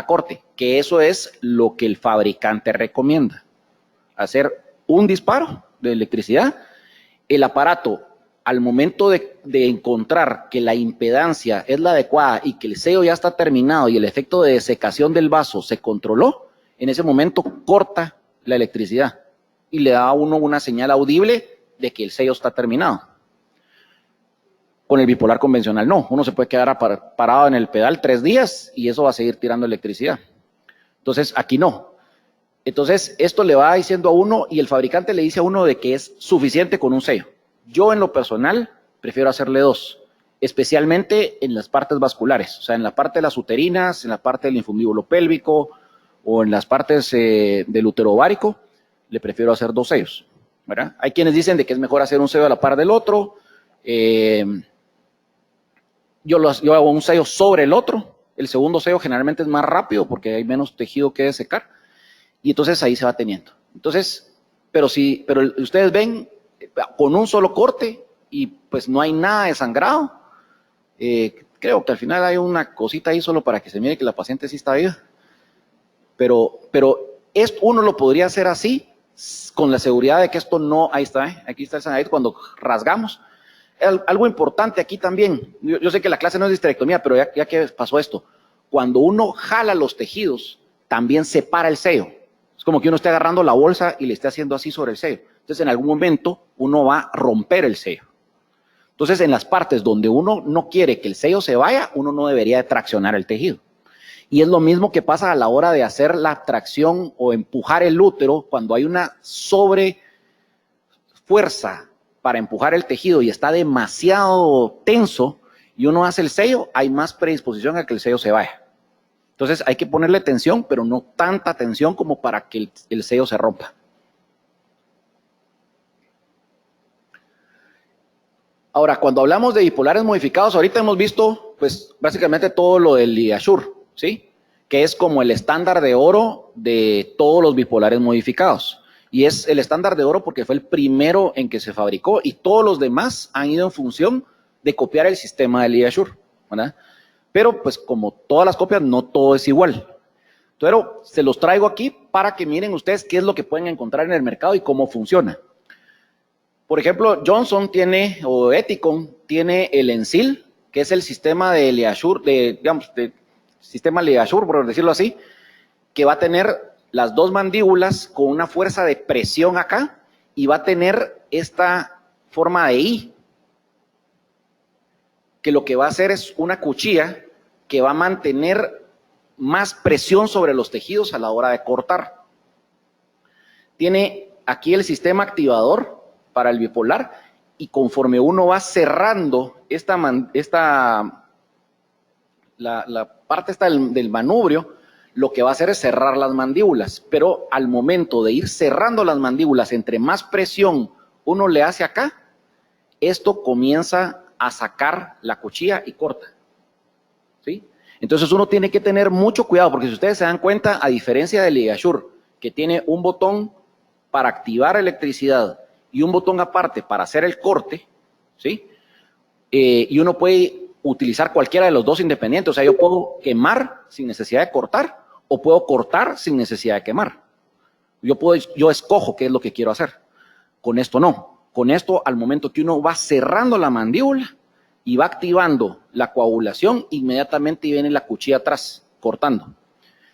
corte, que eso es lo que el fabricante recomienda. Hacer un disparo de electricidad, el aparato al momento de encontrar que la impedancia es la adecuada y que el sello ya está terminado y el efecto de desecación del vaso se controló, en ese momento corta la electricidad y le da a uno una señal audible de que el sello está terminado. Con el bipolar convencional no, uno se puede quedar parado en el pedal 3 días y eso va a seguir tirando electricidad. Entonces aquí no. Entonces esto le va diciendo a uno y el fabricante le dice a uno de que es suficiente con un sello. Yo en lo personal prefiero hacerle 2, especialmente en las partes vasculares, o sea, en la parte de las uterinas, en la parte del infundíbulo pélvico o en las partes del útero ovárico, le prefiero hacer 2 sellos, ¿verdad? Hay quienes dicen de que es mejor hacer un sello a la par del otro. Yo hago un sello sobre el otro. El segundo sello generalmente es más rápido porque hay menos tejido que secar. Y entonces ahí se va teniendo. Entonces, pero ustedes ven, con un solo corte y pues no hay nada de sangrado. Creo que al final hay una cosita ahí solo para que se mire que la paciente sí está viva. Pero uno lo podría hacer así, con la seguridad de que esto no, ahí está, aquí está el sangradito cuando rasgamos. Algo importante aquí también, yo sé que la clase no es de histerectomía, pero ya que pasó esto, cuando uno jala los tejidos, también separa el sello. Es como que uno esté agarrando la bolsa y le esté haciendo así sobre el sello. Entonces, en algún momento, uno va a romper el sello. Entonces, en las partes donde uno no quiere que el sello se vaya, uno no debería de traccionar el tejido. Y es lo mismo que pasa a la hora de hacer la tracción o empujar el útero cuando hay una sobrefuerza para empujar el tejido y está demasiado tenso y uno hace el sello, hay más predisposición a que el sello se vaya. Entonces hay que ponerle tensión, pero no tanta tensión como para que el sello se rompa. Ahora, cuando hablamos de bipolares modificados, ahorita hemos visto, pues, básicamente todo lo del LigaSure, ¿sí? Que es como el estándar de oro de todos los bipolares modificados. Y es el estándar de oro porque fue el primero en que se fabricó y todos los demás han ido en función de copiar el sistema del LigaSure, ¿verdad? Pero, pues, como todas las copias, no todo es igual. Pero se los traigo aquí para que miren ustedes qué es lo que pueden encontrar en el mercado y cómo funciona. Por ejemplo, Johnson tiene, o Ethicon, tiene el ENSIL, que es el sistema de LigaSure, sistema LigaSure, por decirlo así, que va a tener las 2 mandíbulas con una fuerza de presión acá y va a tener esta forma de I, que lo que va a hacer es una cuchilla que va a mantener más presión sobre los tejidos a la hora de cortar. Tiene aquí el sistema activador para el bipolar y conforme uno va cerrando la parte esta del manubrio, lo que va a hacer es cerrar las mandíbulas, pero al momento de ir cerrando las mandíbulas, entre más presión uno le hace acá, esto comienza a sacar la cuchilla y corta, ¿sí? Entonces uno tiene que tener mucho cuidado, porque si ustedes se dan cuenta, a diferencia del LigaSure, que tiene un botón para activar electricidad y un botón aparte para hacer el corte, ¿sí? Y uno puede utilizar cualquiera de los 2 independientes. O sea, yo puedo quemar sin necesidad de cortar o puedo cortar sin necesidad de quemar. Yo escojo qué es lo que quiero hacer. Con esto no. Con esto, al momento que uno va cerrando la mandíbula y va activando la coagulación, inmediatamente viene la cuchilla atrás, cortando.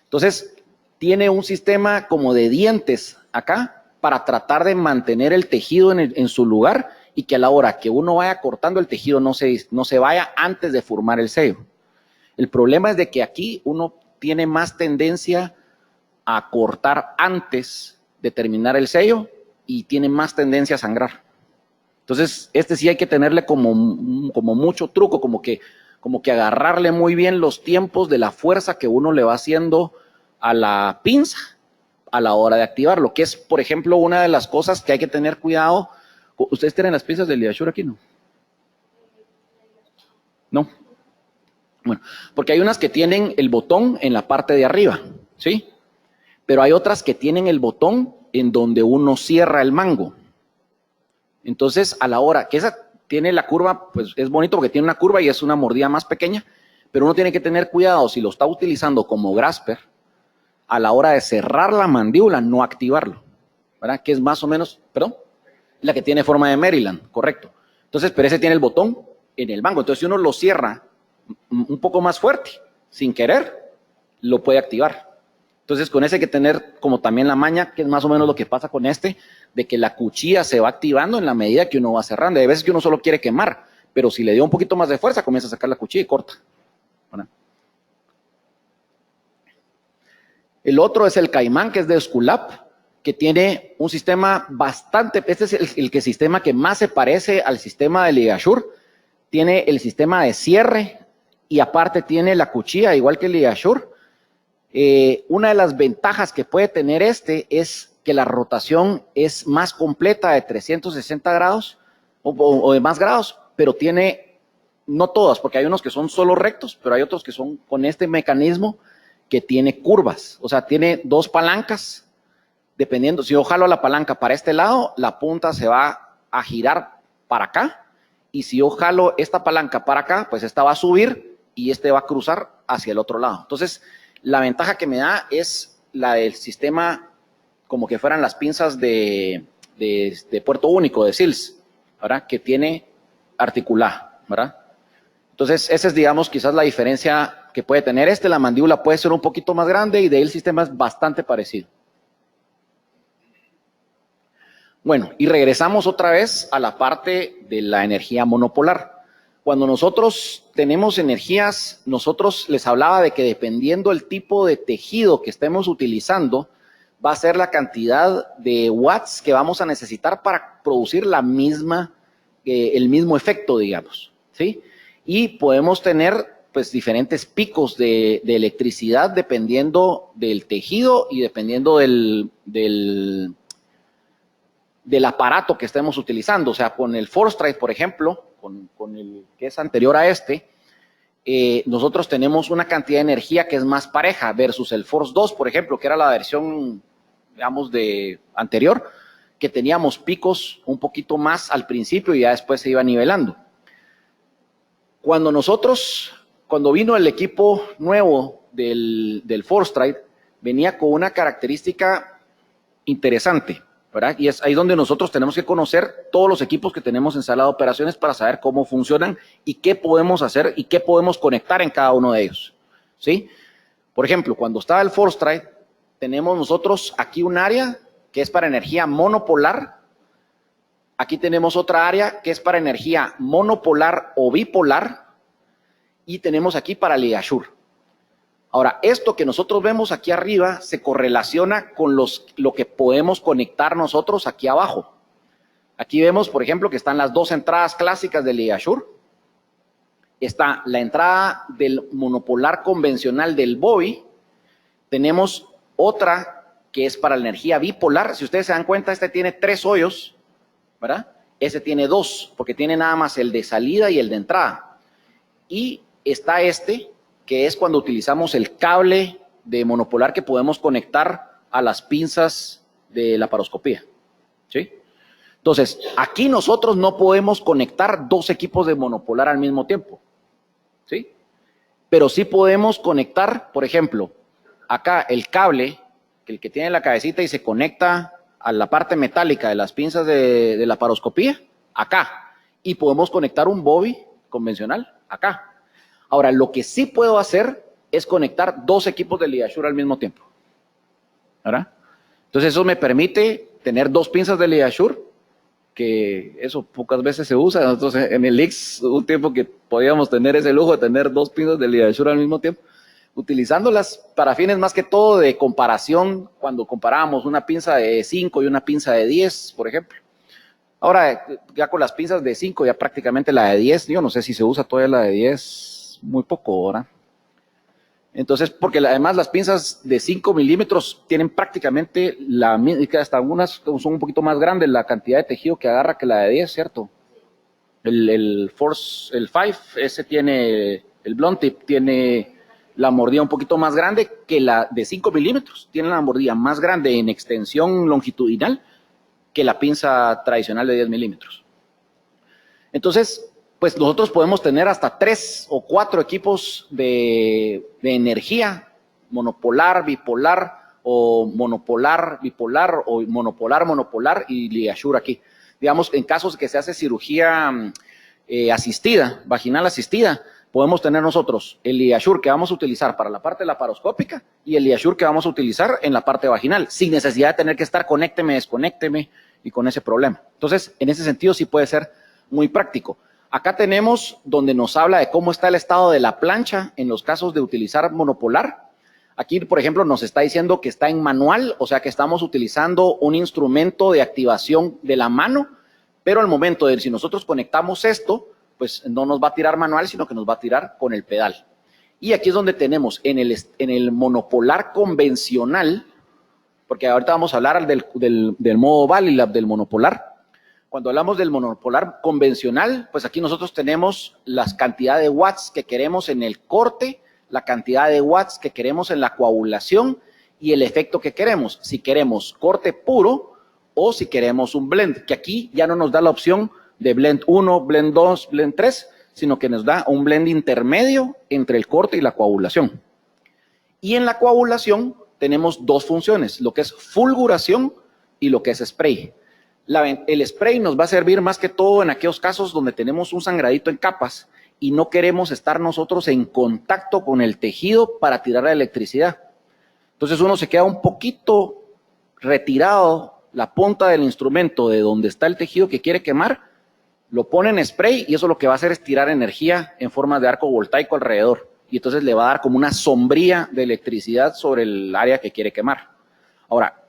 Entonces, tiene un sistema como de dientes acá, para tratar de mantener el tejido en su lugar y que a la hora que uno vaya cortando el tejido no se vaya antes de formar el sello. El problema es de que aquí uno tiene más tendencia a cortar antes de terminar el sello y tiene más tendencia a sangrar. Entonces, sí hay que tenerle como mucho truco, como que agarrarle muy bien los tiempos de la fuerza que uno le va haciendo a la pinza a la hora de activarlo, que es, por ejemplo, una de las cosas que hay que tener cuidado. ¿Ustedes tienen las pinzas del LigaSure aquí, no? No. Bueno, porque hay unas que tienen el botón en la parte de arriba, ¿sí? Pero hay otras que tienen el botón en donde uno cierra el mango. Entonces, a la hora que esa tiene la curva, pues es bonito porque tiene una curva y es una mordida más pequeña, pero uno tiene que tener cuidado si lo está utilizando como grasper, a la hora de cerrar la mandíbula, no activarlo, ¿verdad? Que es más o menos, perdón, la que tiene forma de Maryland, correcto. Entonces, pero ese tiene el botón en el mango. Entonces, si uno lo cierra un poco más fuerte, sin querer, lo puede activar. Entonces, con ese hay que tener como también la maña, que es más o menos lo que pasa con este, de que la cuchilla se va activando en la medida que uno va cerrando. Hay veces que uno solo quiere quemar, pero si le dio un poquito más de fuerza, comienza a sacar la cuchilla y corta. ¿Verdad? El otro es el Caimán, que es de Esculap, que tiene un sistema bastante, este es el sistema que más se parece al sistema de Ligashur. Tiene el sistema de cierre y aparte tiene la cuchilla, igual que el Ligashur. Una de las ventajas que puede tener este es que la rotación es más completa de 360 grados o de más grados, pero tiene, no todas, porque hay unos que son solo rectos, pero hay otros que son con este mecanismo que tiene curvas, o sea, tiene dos palancas, dependiendo, si yo jalo la palanca para este lado, la punta se va a girar para acá, y si yo jalo esta palanca para acá, pues esta va a subir y este va a cruzar hacia el otro lado. Entonces, la ventaja que me da es la del sistema como que fueran las pinzas de puerto único, de SILS, ¿verdad? Que tiene articulada, ¿verdad? Entonces, esa es, digamos, quizás la diferencia que puede tener este. La mandíbula puede ser un poquito más grande y de ahí el sistema es bastante parecido. Bueno, y regresamos otra vez a la parte de la energía monopolar. Cuando nosotros tenemos energías, nosotros les hablaba de que dependiendo del tipo de tejido que estemos utilizando, va a ser la cantidad de watts que vamos a necesitar para producir la misma, el mismo efecto, digamos, ¿sí? Y podemos tener pues diferentes picos de electricidad dependiendo del tejido y dependiendo del aparato que estemos utilizando. O sea, con el Force Drive, por ejemplo, con el que es anterior a este, nosotros tenemos una cantidad de energía que es más pareja versus el Force 2, por ejemplo, que era la versión, digamos, de anterior, que teníamos picos un poquito más al principio y ya después se iba nivelando. Cuando vino el equipo nuevo del Force Drive, venía con una característica interesante, ¿verdad? Y es ahí donde nosotros tenemos que conocer todos los equipos que tenemos en sala de operaciones para saber cómo funcionan y qué podemos hacer y qué podemos conectar en cada uno de ellos, ¿sí? Por ejemplo, cuando estaba el Force Drive, tenemos nosotros aquí un área que es para energía monopolar. Aquí tenemos otra área que es para energía monopolar o bipolar. Y tenemos aquí para Ligashur. Ahora, esto que nosotros vemos aquí arriba se correlaciona con lo que podemos conectar nosotros aquí abajo. Aquí vemos, por ejemplo, que están las dos entradas clásicas de Ligashur. Está la entrada del monopolar convencional del Bowie. Tenemos otra que es para la energía bipolar. Si ustedes se dan cuenta, este tiene 3 hoyos, ¿verdad? Ese tiene 2, porque tiene nada más el de salida y el de entrada. Y está este, que es cuando utilizamos el cable de monopolar que podemos conectar a las pinzas de la paroscopía, ¿sí? Entonces, aquí nosotros no podemos conectar 2 equipos de monopolar al mismo tiempo, ¿sí? Pero sí podemos conectar, por ejemplo, acá el cable, el que tiene la cabecita y se conecta a la parte metálica de las pinzas de la paroscopía, acá. Y podemos conectar un Bowie convencional, acá. Ahora, lo que sí puedo hacer es conectar 2 equipos de Ligashur al mismo tiempo, ¿verdad? Entonces, eso me permite tener 2 pinzas de Ligashur, que eso pocas veces se usa. Nosotros en el X, un tiempo que podíamos tener ese lujo de tener 2 pinzas de Ligashur al mismo tiempo, utilizándolas para fines más que todo de comparación, cuando comparábamos una pinza de 5 y una pinza de 10, por ejemplo. Ahora, ya con las pinzas de 5, ya prácticamente la de 10, yo no sé si se usa todavía la de 10, muy poco, ¿verdad? Entonces, porque además las pinzas de 5 milímetros tienen prácticamente la misma, hasta algunas son un poquito más grandes la cantidad de tejido que agarra que la de 10, ¿cierto? El 5, ese tiene, el blunt tip tiene la mordida un poquito más grande que la de 5 milímetros. Tiene la mordida más grande en extensión longitudinal que la pinza tradicional de 10 milímetros. Entonces, pues nosotros podemos tener hasta 3 o 4 equipos de energía, monopolar, bipolar, o monopolar, bipolar, o monopolar y Ligashur aquí. Digamos, en casos que se hace cirugía asistida, vaginal asistida, Podemos tener nosotros el Ligasure que vamos a utilizar para la parte laparoscópica y el Ligasure que vamos a utilizar en la parte vaginal, sin necesidad de tener que estar conécteme, desconécteme y con ese problema. Entonces, en ese sentido sí puede ser muy práctico. Acá tenemos donde nos habla de cómo está el estado de la plancha en los casos de utilizar monopolar. Aquí, por ejemplo, nos está diciendo que está en manual, o sea que estamos utilizando un instrumento de activación de la mano, pero al momento de si nosotros conectamos esto, pues no nos va a tirar manual, sino que nos va a tirar con el pedal. Y aquí es donde tenemos en el monopolar convencional, porque ahorita vamos a hablar del modo Valilab, del monopolar. Cuando hablamos del monopolar convencional, pues aquí nosotros tenemos la cantidad de watts que queremos en el corte, la cantidad de watts que queremos en la coagulación y el efecto que queremos. Si queremos corte puro o si queremos un blend, que aquí ya no nos da la opción de blend 1, blend 2, blend 3, sino que nos da un blend intermedio entre el corte y la coagulación. Y en la coagulación tenemos dos funciones, lo que es fulguración y lo que es spray. El spray nos va a servir más que todo en aquellos casos donde tenemos un sangradito en capas y no queremos estar nosotros en contacto con el tejido para tirar la electricidad. Entonces uno se queda un poquito retirado la punta del instrumento de donde está el tejido que quiere quemar, lo pone en spray y eso lo que va a hacer es tirar energía en forma de arco voltaico alrededor. Y entonces le va a dar como una sombría de electricidad sobre el área que quiere quemar. Ahora,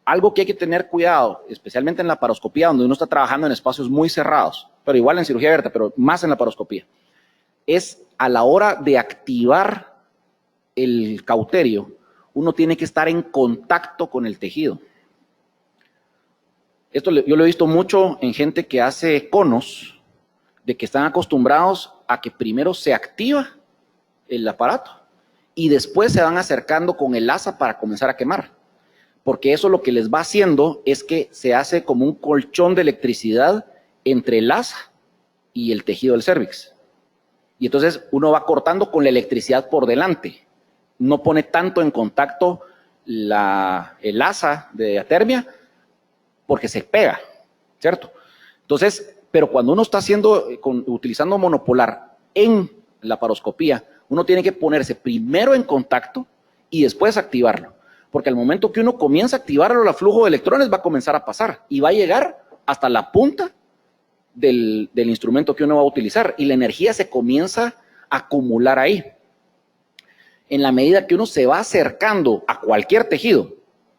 algo que hay que tener cuidado, especialmente en la laparoscopía, donde uno está trabajando en espacios muy cerrados, pero igual en cirugía abierta, pero más en la laparoscopía, es a la hora de activar el cauterio, uno tiene que estar en contacto con el tejido. Esto yo lo he visto mucho en gente que hace conos, de que están acostumbrados a que primero se activa el aparato y después se van acercando con el asa para comenzar a quemar. Porque eso lo que les va haciendo es que se hace como un colchón de electricidad entre el asa y el tejido del cérvix. Y entonces uno va cortando con la electricidad por delante. No pone tanto en contacto el asa de atermia porque se pega, ¿cierto? Entonces, pero cuando uno está utilizando monopolar en la laparoscopía, uno tiene que ponerse primero en contacto y después activarlo. Porque al momento que uno comienza a activarlo, el flujo de electrones va a comenzar a pasar y va a llegar hasta la punta del instrumento que uno va a utilizar y la energía se comienza a acumular ahí. En la medida que uno se va acercando a cualquier tejido,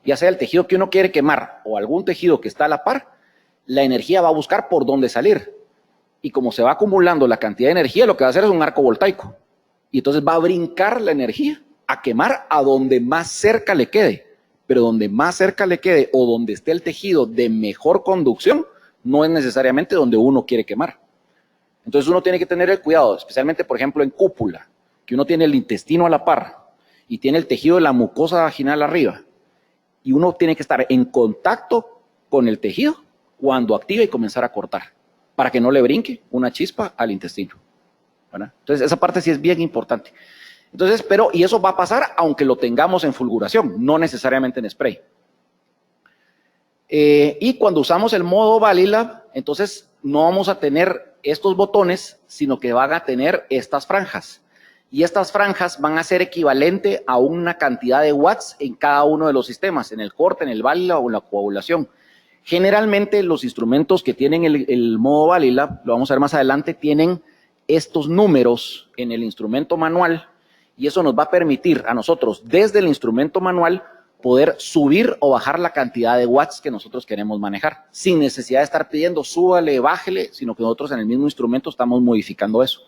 ya sea el tejido que uno quiere quemar o algún tejido que está a la par, la energía va a buscar por dónde salir. Y como se va acumulando la cantidad de energía, lo que va a hacer es un arco voltaico. Y entonces va a brincar la energía a quemar a donde más cerca le quede. Pero donde más cerca le quede o donde esté el tejido de mejor conducción, no es necesariamente donde uno quiere quemar. Entonces uno tiene que tener el cuidado, especialmente por ejemplo en cúpula, que uno tiene el intestino a la par y tiene el tejido de la mucosa vaginal arriba. Y uno tiene que estar en contacto con el tejido cuando activa y comenzar a cortar, para que no le brinque una chispa al intestino, ¿verdad? Entonces esa parte sí es bien importante. Entonces, y eso va a pasar aunque lo tengamos en fulguración, no necesariamente en spray. Y cuando usamos el modo Valilab, entonces no vamos a tener estos botones, sino que van a tener estas franjas. Y estas franjas van a ser equivalente a una cantidad de watts en cada uno de los sistemas, en el corte, en el Valilab o en la coagulación. Generalmente los instrumentos que tienen el modo Valilab, lo vamos a ver más adelante, tienen estos números en el instrumento manual y eso nos va a permitir a nosotros desde el instrumento manual poder subir o bajar la cantidad de watts que nosotros queremos manejar, sin necesidad de estar pidiendo súbale, bájele, sino que nosotros en el mismo instrumento estamos modificando eso.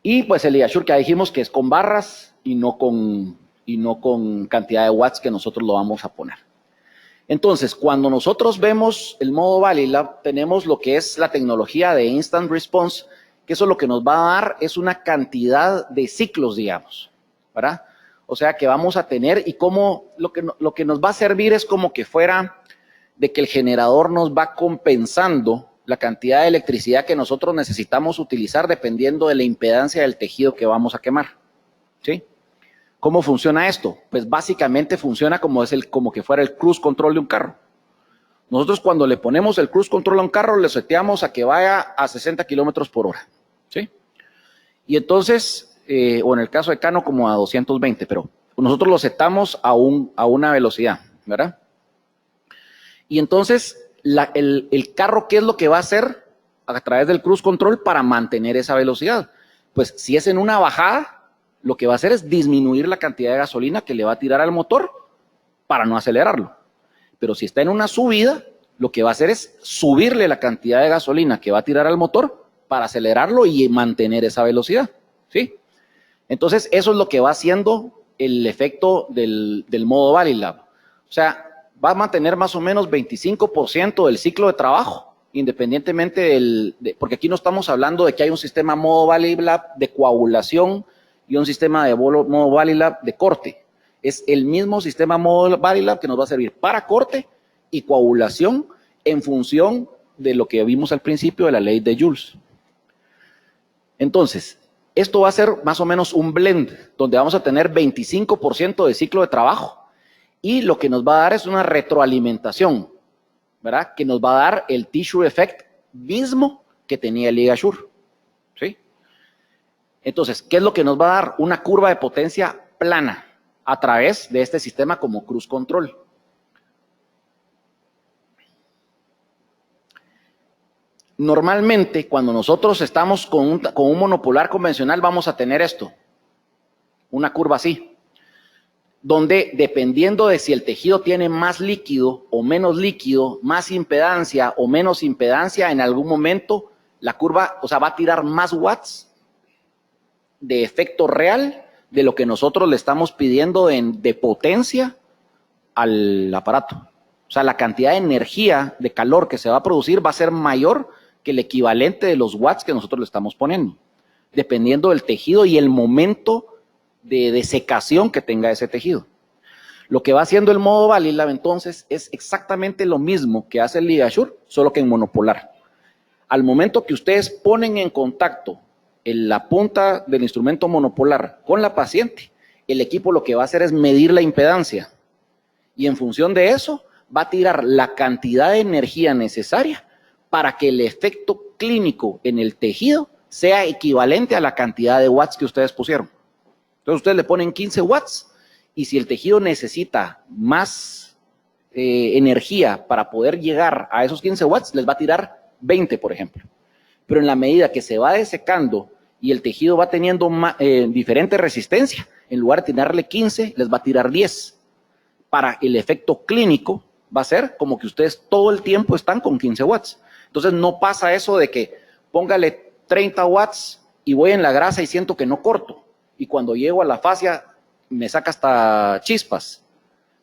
Y pues el Ligasure que dijimos que es con barras y no con cantidad de watts que nosotros lo vamos a poner. Entonces, cuando nosotros vemos el modo Valilab, tenemos lo que es la tecnología de Instant Response, que eso lo que nos va a dar es una cantidad de ciclos, digamos, ¿verdad? O sea que vamos a tener, y como lo que nos va a servir es como que fuera de que el generador nos va compensando la cantidad de electricidad que nosotros necesitamos utilizar dependiendo de la impedancia del tejido que vamos a quemar, ¿sí? ¿Cómo funciona esto? Pues básicamente funciona como que fuera el cruise control de un carro. Nosotros cuando le ponemos el cruise control a un carro, le seteamos a que vaya a 60 kilómetros por hora. ¿sí? Y entonces, o en el caso de Cano como a 220, pero nosotros lo setamos a una velocidad, ¿verdad? Y entonces, el carro, ¿qué es lo que va a hacer a través del cruise control para mantener esa velocidad? Pues si es en una bajada, lo que va a hacer es disminuir la cantidad de gasolina que le va a tirar al motor para no acelerarlo. Pero si está en una subida, lo que va a hacer es subirle la cantidad de gasolina que va a tirar al motor para acelerarlo y mantener esa velocidad, ¿sí? Entonces, eso es lo que va haciendo el efecto del modo Valley Lab. O sea, va a mantener más o menos 25% del ciclo de trabajo, independientemente porque aquí no estamos hablando de que hay un sistema modo Valley Lab de coagulación y un sistema de modo Valley Lab de corte. Es el mismo sistema modo Valley Lab que nos va a servir para corte y coagulación en función de lo que vimos al principio de la ley de Joule. Entonces, esto va a ser más o menos un blend, donde vamos a tener 25% de ciclo de trabajo y lo que nos va a dar es una retroalimentación, ¿verdad? Que nos va a dar el tissue effect mismo que tenía el Ligasure, ¿sí? Entonces, ¿qué es lo que nos va a dar? Una curva de potencia plana a través de este sistema como cruise control. Normalmente, cuando nosotros estamos con un monopolar convencional, vamos a tener esto, una curva así, donde dependiendo de si el tejido tiene más líquido o menos líquido, más impedancia o menos impedancia, en algún momento la curva, o sea, va a tirar más watts de efecto real de lo que nosotros le estamos pidiendo de potencia al aparato. O sea, la cantidad de energía, de calor que se va a producir va a ser mayor que el equivalente de los watts que nosotros le estamos poniendo, dependiendo del tejido y el momento de desecación que tenga ese tejido. Lo que va haciendo el modo Valley Lab entonces es exactamente lo mismo que hace el Ligasure, solo que en monopolar. Al momento que ustedes ponen en contacto la punta del instrumento monopolar con la paciente, el equipo lo que va a hacer es medir la impedancia y en función de eso va a tirar la cantidad de energía necesaria para que el efecto clínico en el tejido sea equivalente a la cantidad de watts que ustedes pusieron. Entonces ustedes le ponen 15 watts y si el tejido necesita más energía para poder llegar a esos 15 watts, les va a tirar 20, por ejemplo. Pero en la medida que se va desecando y el tejido va teniendo diferente resistencia, en lugar de tirarle 15, les va a tirar 10. Para el efecto clínico va a ser como que ustedes todo el tiempo están con 15 watts. Entonces no pasa eso de que póngale 30 watts y voy en la grasa y siento que no corto. Y cuando llego a la fascia me saca hasta chispas.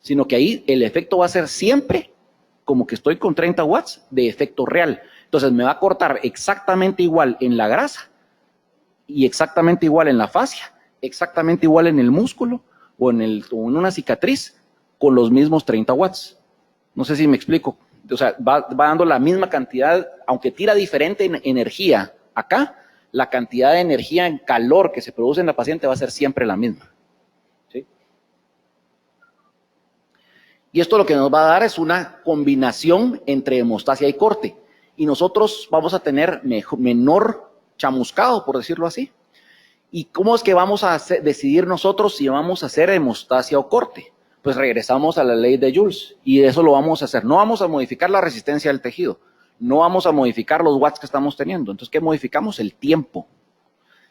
Sino que ahí el efecto va a ser siempre como que estoy con 30 watts de efecto real. Entonces me va a cortar exactamente igual en la grasa y exactamente igual en la fascia, exactamente igual en el músculo o en una cicatriz con los mismos 30 watts. No sé si me explico. O sea, va dando la misma cantidad, aunque tira diferente energía acá, la cantidad de energía en calor que se produce en la paciente va a ser siempre la misma. ¿Sí? Y esto lo que nos va a dar es una combinación entre hemostasia y corte. Y nosotros vamos a tener menor chamuscado, por decirlo así. ¿Y cómo es que vamos a decidir nosotros si vamos a hacer hemostasia o corte? Pues regresamos a la ley de Joule y eso lo vamos a hacer. No vamos a modificar la resistencia del tejido, no vamos a modificar los watts que estamos teniendo. Entonces, ¿qué modificamos? El tiempo.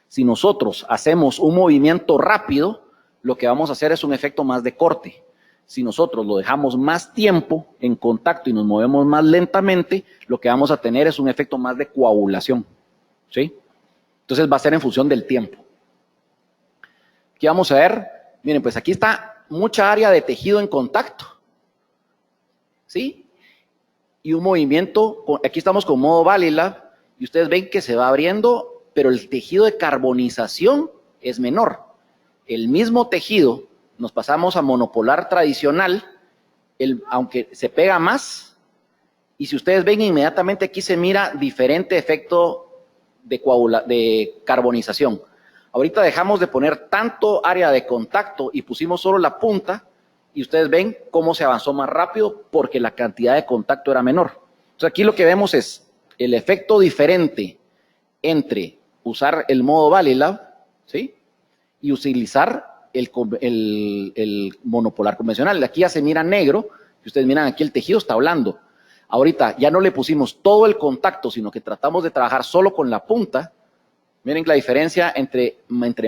Si nosotros hacemos un movimiento rápido, lo que vamos a hacer es un efecto más de corte. Si nosotros lo dejamos más tiempo en contacto y nos movemos más lentamente, lo que vamos a tener es un efecto más de coagulación. ¿Sí? Entonces va a ser en función del tiempo. ¿Qué vamos a ver? Miren, pues aquí está mucha área de tejido en contacto, ¿sí? Y un movimiento, aquí estamos con modo Valley Lab, y ustedes ven que se va abriendo, pero el tejido de carbonización es menor. El mismo tejido, nos pasamos a monopolar tradicional, aunque se pega más, y si ustedes ven inmediatamente aquí se mira diferente efecto de carbonización. Ahorita dejamos de poner tanto área de contacto y pusimos solo la punta y ustedes ven cómo se avanzó más rápido porque la cantidad de contacto era menor. Entonces aquí lo que vemos es el efecto diferente entre usar el modo Valilab, ¿sí? Y utilizar el monopolar convencional. Aquí ya se mira negro, y ustedes miran aquí el tejido está hablando. Ahorita ya no le pusimos todo el contacto, sino que tratamos de trabajar solo con la punta. Miren la diferencia entre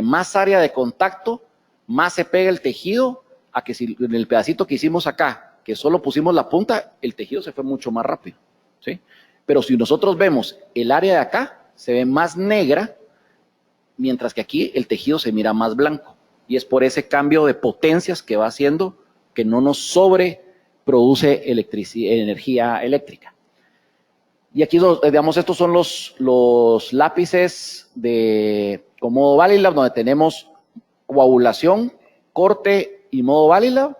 más área de contacto, más se pega el tejido, a que si en el pedacito que hicimos acá, que solo pusimos la punta, el tejido se fue mucho más rápido, ¿sí? Pero si nosotros vemos el área de acá, se ve más negra, mientras que aquí el tejido se mira más blanco. Y es por ese cambio de potencias que va haciendo que no nos sobreproduce energía eléctrica. Y aquí, digamos, estos son los lápices con modo Valilab, donde tenemos coagulación, corte y modo Valilab,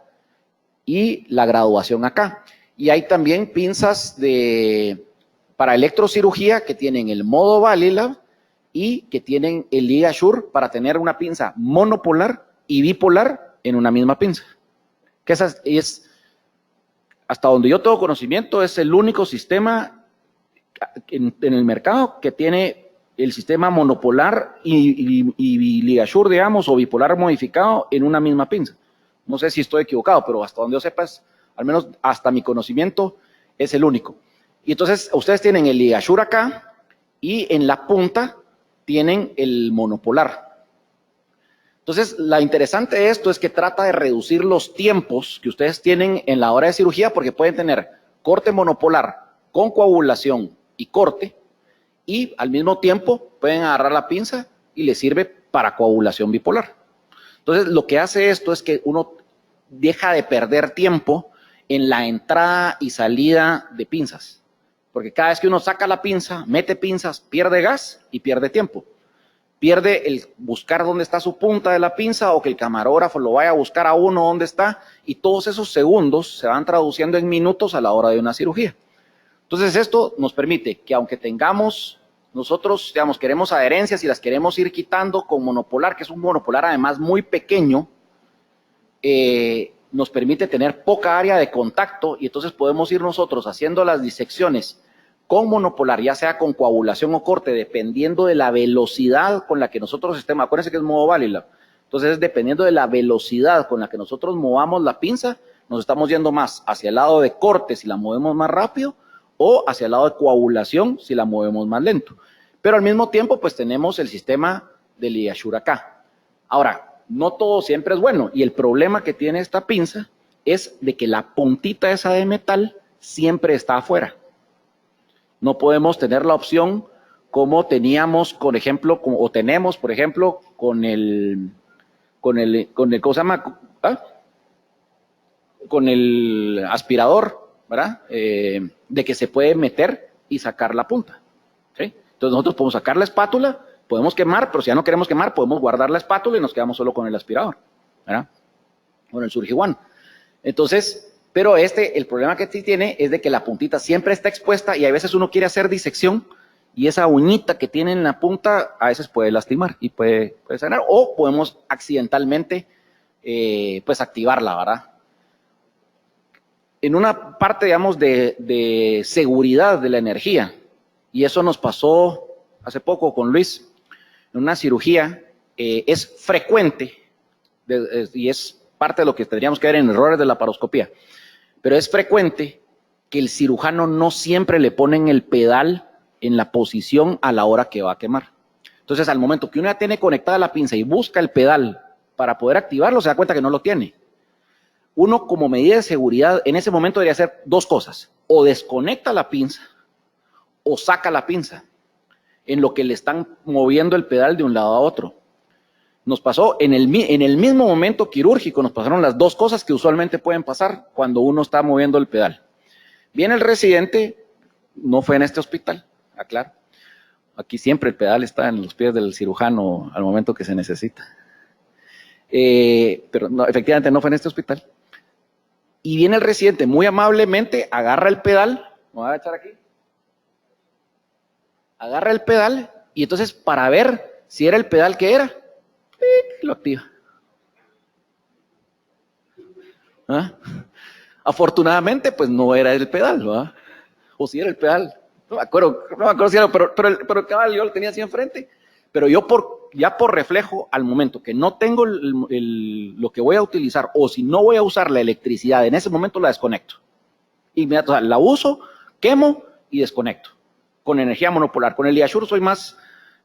y la graduación acá. Y hay también pinzas para electrocirugía que tienen el modo Valilab y que tienen el LigaSure para tener una pinza monopolar y bipolar en una misma pinza. Que esa es, hasta donde yo tengo conocimiento, es el único sistema en el mercado que tiene el sistema monopolar y LigaSure, digamos, o bipolar modificado en una misma pinza. No sé si estoy equivocado, pero hasta donde yo sepa, al menos hasta mi conocimiento, es el único. Y entonces ustedes tienen el LigaSure acá y en la punta tienen el monopolar. Entonces, lo interesante de esto es que trata de reducir los tiempos que ustedes tienen en la hora de cirugía, porque pueden tener corte monopolar con coagulación y corte, y al mismo tiempo pueden agarrar la pinza y les sirve para coagulación bipolar. Entonces, lo que hace esto es que uno deja de perder tiempo en la entrada y salida de pinzas. Porque cada vez que uno saca la pinza, mete pinzas, pierde gas y pierde tiempo. Pierde el buscar dónde está su punta de la pinza o que el camarógrafo lo vaya a buscar a uno dónde está, y todos esos segundos se van traduciendo en minutos a la hora de una cirugía. Entonces esto nos permite que aunque tengamos, nosotros, digamos, queremos adherencias y las queremos ir quitando con monopolar, que es un monopolar además muy pequeño, nos permite tener poca área de contacto, y entonces podemos ir nosotros haciendo las disecciones con monopolar, ya sea con coagulación o corte, dependiendo de la velocidad con la que nosotros estemos. Acuérdense que es modo Valilab. Entonces, dependiendo de la velocidad con la que nosotros movamos la pinza, nos estamos yendo más hacia el lado de corte si la movemos más rápido, o hacia el lado de coagulación si la movemos más lento. Pero al mismo tiempo, pues tenemos el sistema de LigaSure acá. Ahora, no todo siempre es bueno, y el problema que tiene esta pinza es de que la puntita esa de metal siempre está afuera. No podemos tener la opción como teníamos, por ejemplo, o tenemos, por ejemplo, con el ¿cómo se llama? ¿Ah? Con el aspirador, ¿verdad? De que se puede meter y sacar la punta, ¿sí? Entonces nosotros podemos sacar la espátula, podemos quemar, pero si ya no queremos quemar, podemos guardar la espátula y nos quedamos solo con el aspirador, ¿verdad? Con el Surgione. Entonces, pero el problema que sí tiene es de que la puntita siempre está expuesta, y a veces uno quiere hacer disección y esa uñita que tiene en la punta a veces puede lastimar y puede sanar, o podemos accidentalmente pues activarla, ¿verdad? En una parte, digamos, de seguridad de la energía, y eso nos pasó hace poco con Luis, en una cirugía, es frecuente, y es parte de lo que tendríamos que ver en errores de la laparoscopía, pero es frecuente que el cirujano no siempre le ponen el pedal en la posición a la hora que va a quemar. Entonces, al momento que uno ya tiene conectada la pinza y busca el pedal para poder activarlo, se da cuenta que no lo tiene. Uno, como medida de seguridad, en ese momento debería hacer dos cosas: o desconecta la pinza o saca la pinza, en lo que le están moviendo el pedal de un lado a otro. Nos pasó en el mismo momento quirúrgico, nos pasaron las dos cosas que usualmente pueden pasar cuando uno está moviendo el pedal. Viene el residente, no fue en este hospital, aclaro. Aquí siempre el pedal está en los pies del cirujano al momento que se necesita. Pero no, efectivamente no fue en este hospital. Y viene el residente muy amablemente, agarra el pedal, me voy a echar aquí, agarra el pedal, y entonces para ver si era el pedal que era, lo activa. ¿Ah? Afortunadamente, pues no era el pedal, ¿verdad? O si era el pedal, no me acuerdo si era, pero el cabal yo lo tenía así enfrente, Pero yo ya por reflejo, al momento que no tengo lo que voy a utilizar, o si no voy a usar la electricidad, en ese momento la desconecto. Inmediato, o sea, la uso, quemo y desconecto. Con energía monopolar. Con el Yashur soy más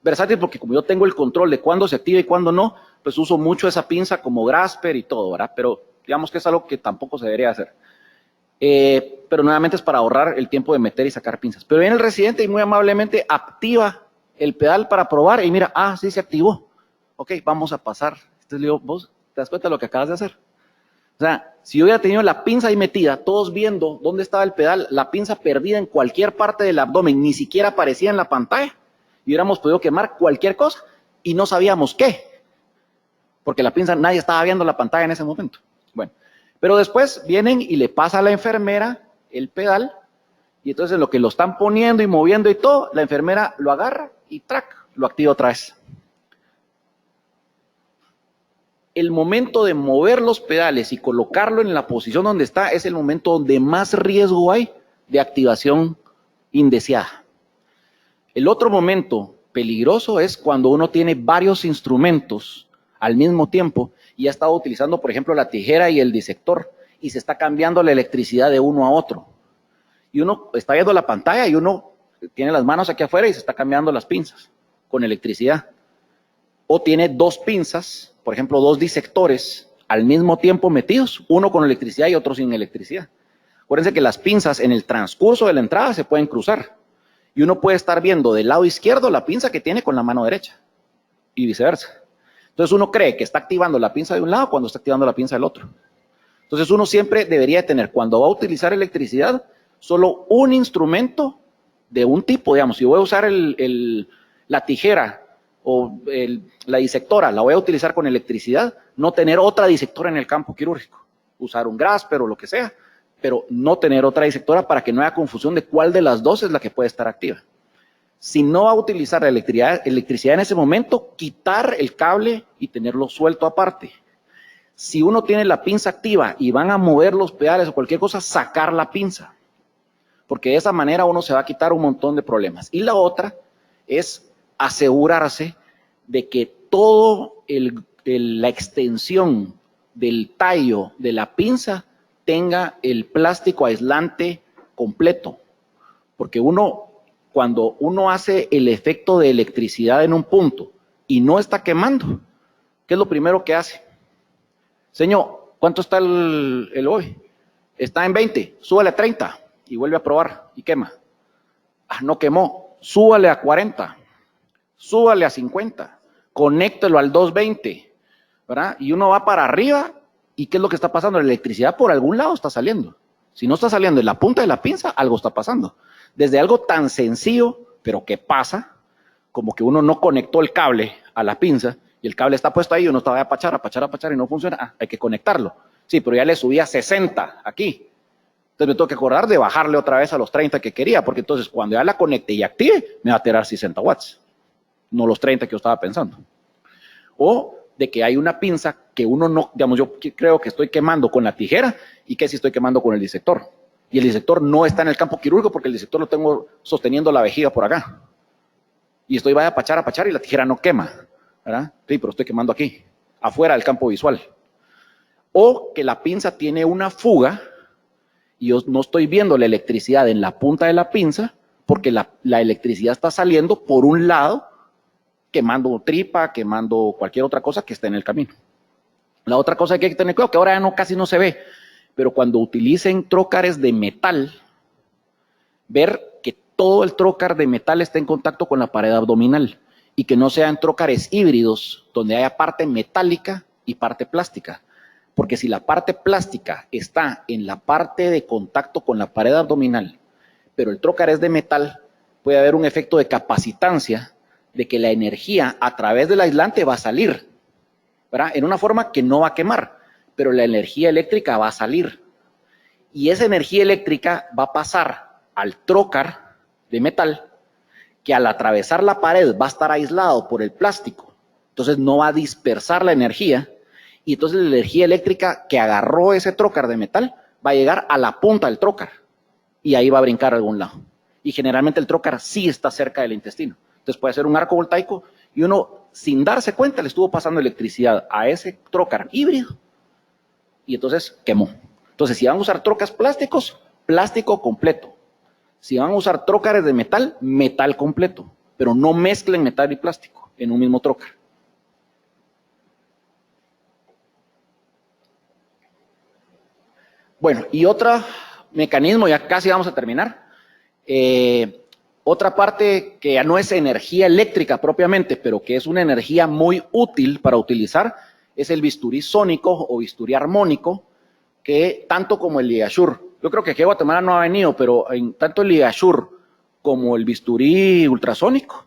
versátil porque como yo tengo el control de cuándo se activa y cuándo no, pues uso mucho esa pinza como Grasper y todo, ¿verdad? Pero digamos que es algo que tampoco se debería hacer. Pero nuevamente es para ahorrar el tiempo de meter y sacar pinzas. Pero viene el residente y muy amablemente activa el pedal para probar y mira, sí se activó. Ok, vamos a pasar. Entonces le digo, ¿vos te das cuenta de lo que acabas de hacer? O sea, si yo hubiera tenido la pinza ahí metida, todos viendo dónde estaba el pedal, la pinza perdida en cualquier parte del abdomen, ni siquiera aparecía en la pantalla, y hubiéramos podido quemar cualquier cosa y no sabíamos qué, porque la pinza, nadie estaba viendo la pantalla en ese momento. Bueno, pero después vienen y le pasa a la enfermera el pedal, y entonces en lo que lo están poniendo y moviendo y todo, la enfermera lo agarra y ¡trac! Lo activa otra vez. El momento de mover los pedales y colocarlo en la posición donde está es el momento donde más riesgo hay de activación indeseada. El otro momento peligroso es cuando uno tiene varios instrumentos al mismo tiempo y ha estado utilizando, por ejemplo, la tijera y el disector y se está cambiando la electricidad de uno a otro. Y uno está viendo la pantalla y uno tiene las manos aquí afuera y se está cambiando las pinzas con electricidad. O tiene dos pinzas, por ejemplo, dos disectores al mismo tiempo metidos, uno con electricidad y otro sin electricidad. Acuérdense que las pinzas en el transcurso de la entrada se pueden cruzar y uno puede estar viendo del lado izquierdo la pinza que tiene con la mano derecha y viceversa. Entonces uno cree que está activando la pinza de un lado cuando está activando la pinza del otro. Entonces uno siempre debería tener, cuando va a utilizar electricidad, solo un instrumento de un tipo, digamos, si voy a usar la tijera o la disectora, la voy a utilizar con electricidad, no tener otra disectora en el campo quirúrgico, usar un Grasper o lo que sea, pero no tener otra disectora para que no haya confusión de cuál de las dos es la que puede estar activa. Si no va a utilizar la electricidad en ese momento, quitar el cable y tenerlo suelto aparte. Si uno tiene la pinza activa y van a mover los pedales o cualquier cosa, sacar la pinza, porque de esa manera uno se va a quitar un montón de problemas. Y la otra es asegurarse de que todo la extensión del tallo de la pinza tenga el plástico aislante completo, porque cuando uno hace el efecto de electricidad en un punto y no está quemando, ¿qué es lo primero que hace? Señor, ¿cuánto está el hoy? Está en 20, súbale a 30 y vuelve a probar y quema. No quemó, súbale a 40. Súbale a 50, conéctelo al 220, ¿verdad? Y uno va para arriba, ¿y qué es lo que está pasando? La electricidad por algún lado está saliendo. Si no está saliendo en la punta de la pinza, algo está pasando. Desde algo tan sencillo, pero que pasa, como que uno no conectó el cable a la pinza, y el cable está puesto ahí, y uno está a apachar, y no funciona, hay que conectarlo. Sí, pero ya le subí a 60 aquí. Entonces me tengo que acordar de bajarle otra vez a los 30 que quería, porque entonces cuando ya la conecte y active, me va a tirar 60 watts. No los 30 que yo estaba pensando. O de que hay una pinza que uno no, digamos, yo creo que estoy quemando con la tijera y que sí estoy quemando con el disector. Y el disector no está en el campo quirúrgico porque el disector lo tengo sosteniendo la vejiga por acá. Y estoy vaya a apachar y la tijera no quema, ¿verdad? Sí, pero estoy quemando aquí, afuera del campo visual. O que la pinza tiene una fuga y yo no estoy viendo la electricidad en la punta de la pinza porque la electricidad está saliendo por un lado quemando tripa, quemando cualquier otra cosa que esté en el camino. La otra cosa que hay que tener cuidado, que ahora ya casi no se ve, pero cuando utilicen trócares de metal, ver que todo el trócar de metal esté en contacto con la pared abdominal y que no sean trócares híbridos donde haya parte metálica y parte plástica. Porque si la parte plástica está en la parte de contacto con la pared abdominal, pero el trócar es de metal, puede haber un efecto de capacitancia de que la energía a través del aislante va a salir, ¿verdad? En una forma que no va a quemar, pero la energía eléctrica va a salir. Y esa energía eléctrica va a pasar al trócar de metal, que al atravesar la pared va a estar aislado por el plástico, entonces no va a dispersar la energía, y entonces la energía eléctrica que agarró ese trócar de metal va a llegar a la punta del trócar, y ahí va a brincar a algún lado. Y generalmente el trócar sí está cerca del intestino. Entonces puede ser un arco voltaico y uno, sin darse cuenta, le estuvo pasando electricidad a ese trocar híbrido y entonces quemó. Entonces, si van a usar trocas plásticos, plástico completo. Si van a usar trócares de metal, metal completo. Pero no mezclen metal y plástico en un mismo trócar. Bueno, y otro mecanismo, ya casi vamos a terminar. Otra parte que ya no es energía eléctrica propiamente, pero que es una energía muy útil para utilizar, es el bisturí sónico o bisturí armónico, que tanto como el Ligasure, yo creo que aquí a Guatemala no ha venido, pero tanto el Ligasure como el bisturí ultrasónico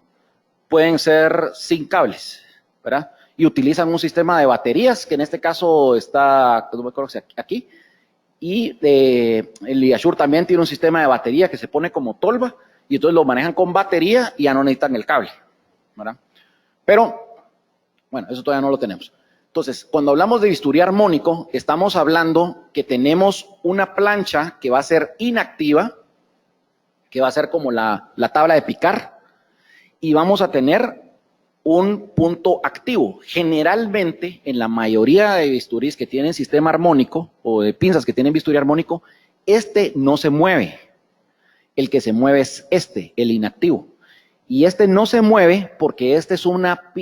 pueden ser sin cables, ¿verdad? Y utilizan un sistema de baterías, que en este caso está, no me acuerdo si aquí, y el Ligasure también tiene un sistema de batería que se pone como tolva, y entonces lo manejan con batería y ya no necesitan el cable, ¿verdad? Pero, bueno, eso todavía no lo tenemos. Entonces, cuando hablamos de bisturí armónico, estamos hablando que tenemos una plancha que va a ser inactiva, que va a ser como la tabla de picar, y vamos a tener un punto activo. Generalmente, en la mayoría de bisturís que tienen sistema armónico, o de pinzas que tienen bisturí armónico, este no se mueve. El que se mueve es este, el inactivo. Y este no se mueve porque este es una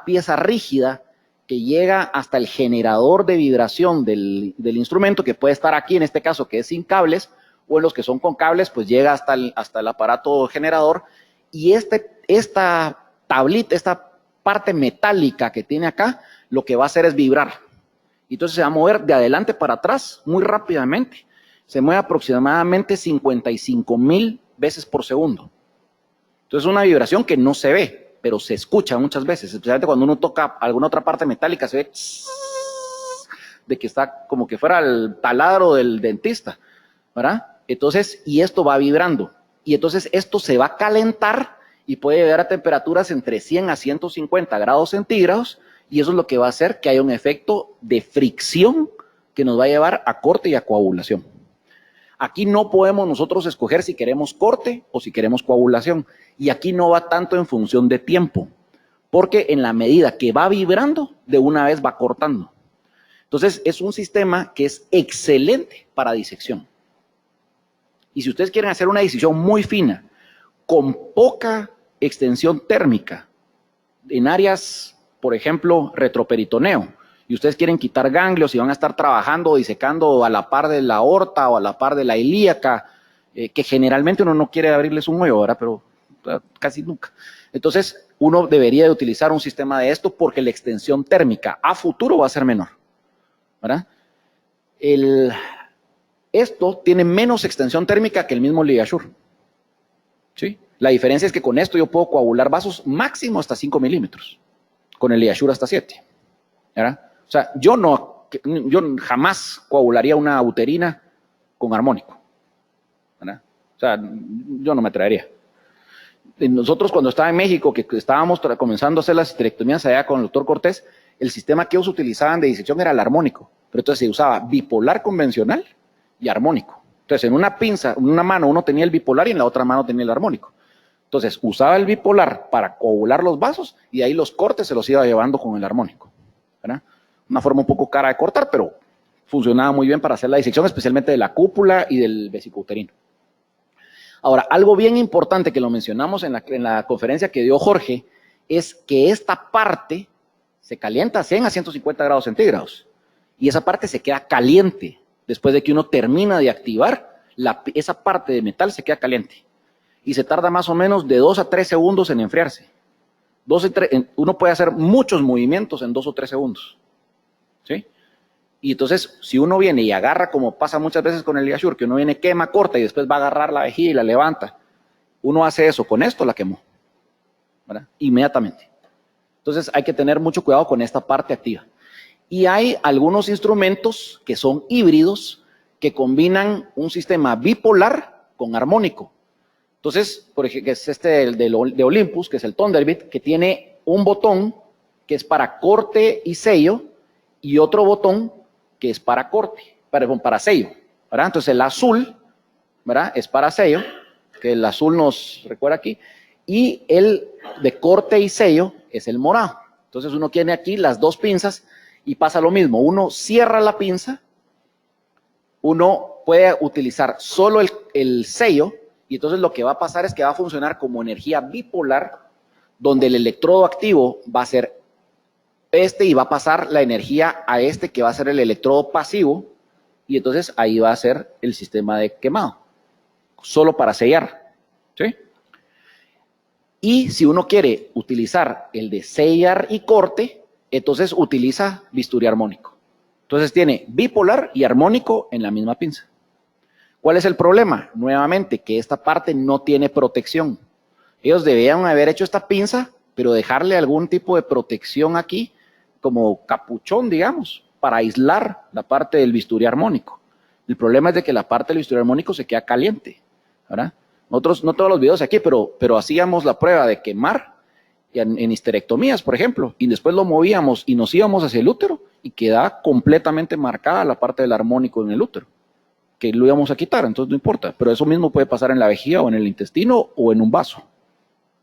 pieza rígida que llega hasta el generador de vibración del instrumento, que puede estar aquí, en este caso, que es sin cables, o en los que son con cables, pues llega hasta el aparato generador, y esta tablita, esta parte metálica que tiene acá, lo que va a hacer es vibrar. Entonces se va a mover de adelante para atrás muy rápidamente. Se mueve aproximadamente 55,000 veces por segundo. Entonces es una vibración que no se ve, pero se escucha muchas veces, especialmente cuando uno toca alguna otra parte metálica, se ve de que está como que fuera el taladro del dentista, ¿verdad? Entonces, y esto va vibrando, y entonces esto se va a calentar y puede llegar a temperaturas entre 100 a 150 grados centígrados, y eso es lo que va a hacer que haya un efecto de fricción que nos va a llevar a corte y a coagulación. Aquí no podemos nosotros escoger si queremos corte o si queremos coagulación. Y aquí no va tanto en función de tiempo, porque en la medida que va vibrando, de una vez va cortando. Entonces, es un sistema que es excelente para disección. Y si ustedes quieren hacer una disección muy fina, con poca extensión térmica, en áreas, por ejemplo, retroperitoneo, y ustedes quieren quitar ganglios y van a estar trabajando o disecando a la par de la aorta o a la par de la ilíaca, que generalmente uno no quiere abrirles un hoyo, ¿verdad? Pero casi nunca. Entonces, uno debería de utilizar un sistema de esto porque la extensión térmica a futuro va a ser menor, ¿verdad? Esto tiene menos extensión térmica que el mismo Ligasure, ¿sí? La diferencia es que con esto yo puedo coagular vasos máximo hasta 5 milímetros, con el Ligasure hasta 7, ¿verdad? O sea, yo jamás coagularía una uterina con armónico, ¿verdad? O sea, yo no me traería. Nosotros cuando estaba en México, que estábamos comenzando a hacer las histerectomías allá con el doctor Cortés, el sistema que ellos utilizaban de disección era el armónico, pero entonces se usaba bipolar convencional y armónico. Entonces en una pinza, en una mano uno tenía el bipolar y en la otra mano tenía el armónico. Entonces usaba el bipolar para coagular los vasos y ahí los cortes se los iba llevando con el armónico, ¿verdad? Una forma un poco cara de cortar, pero funcionaba muy bien para hacer la disección, especialmente de la cúpula y del vesicouterino. Ahora, algo bien importante que lo mencionamos en la conferencia que dio Jorge, es que esta parte se calienta a 100 a 150 grados centígrados. Y esa parte se queda caliente. Después de que uno termina de activar, esa parte de metal se queda caliente. Y se tarda más o menos de 2 a 3 segundos en enfriarse. Uno puede hacer muchos movimientos en 2 o 3 segundos. ¿Sí? Y entonces, si uno viene y agarra, como pasa muchas veces con el Ligasure, que uno viene, quema, corta y después va a agarrar la vejiga y la levanta. Uno hace eso, con esto la quemó, ¿verdad? Inmediatamente. Entonces, hay que tener mucho cuidado con esta parte activa. Y hay algunos instrumentos que son híbridos, que combinan un sistema bipolar con armónico. Entonces, por ejemplo, es de Olympus, que es el Thunderbit, que tiene un botón que es para corte y sello, y otro botón que es para corte, para sello, ¿verdad? Entonces el azul, ¿verdad? Es para sello, que el azul nos recuerda aquí, y el de corte y sello es el morado. Entonces uno tiene aquí las dos pinzas y pasa lo mismo. Uno cierra la pinza, uno puede utilizar solo el sello y entonces lo que va a pasar es que va a funcionar como energía bipolar, donde el electrodo activo va a ser este y va a pasar la energía a este que va a ser el electrodo pasivo y entonces ahí va a ser el sistema de quemado, solo para sellar, ¿sí? Y si uno quiere utilizar el de sellar y corte, entonces utiliza bisturí armónico. Entonces tiene bipolar y armónico en la misma pinza. ¿Cuál es el problema? Nuevamente, que esta parte no tiene protección. Ellos debían haber hecho esta pinza, pero dejarle algún tipo de protección aquí, como capuchón, digamos, para aislar la parte del bisturí armónico. El problema es de que la parte del bisturí armónico se queda caliente, ¿verdad? Nosotros, no todos los videos aquí, pero hacíamos la prueba de quemar en histerectomías, por ejemplo, y después lo movíamos y nos íbamos hacia el útero y quedaba completamente marcada la parte del armónico en el útero, que lo íbamos a quitar, entonces no importa, pero eso mismo puede pasar en la vejiga o en el intestino o en un vaso.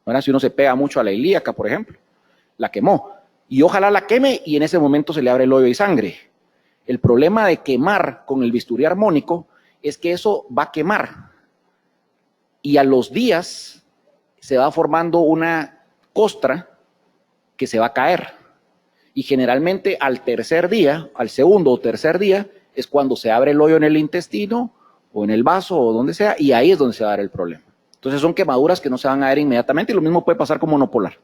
¿Verdad? Si uno se pega mucho a la ilíaca, por ejemplo, la quemó, y ojalá la queme y en ese momento se le abre el hoyo y sangre. El problema de quemar con el bisturí armónico es que eso va a quemar y a los días se va formando una costra que se va a caer. Y generalmente al tercer día, al segundo o tercer día, es cuando se abre el hoyo en el intestino o en el vaso o donde sea, y ahí es donde se va a dar el problema. Entonces son quemaduras que no se van a ver inmediatamente y lo mismo puede pasar con monopolar.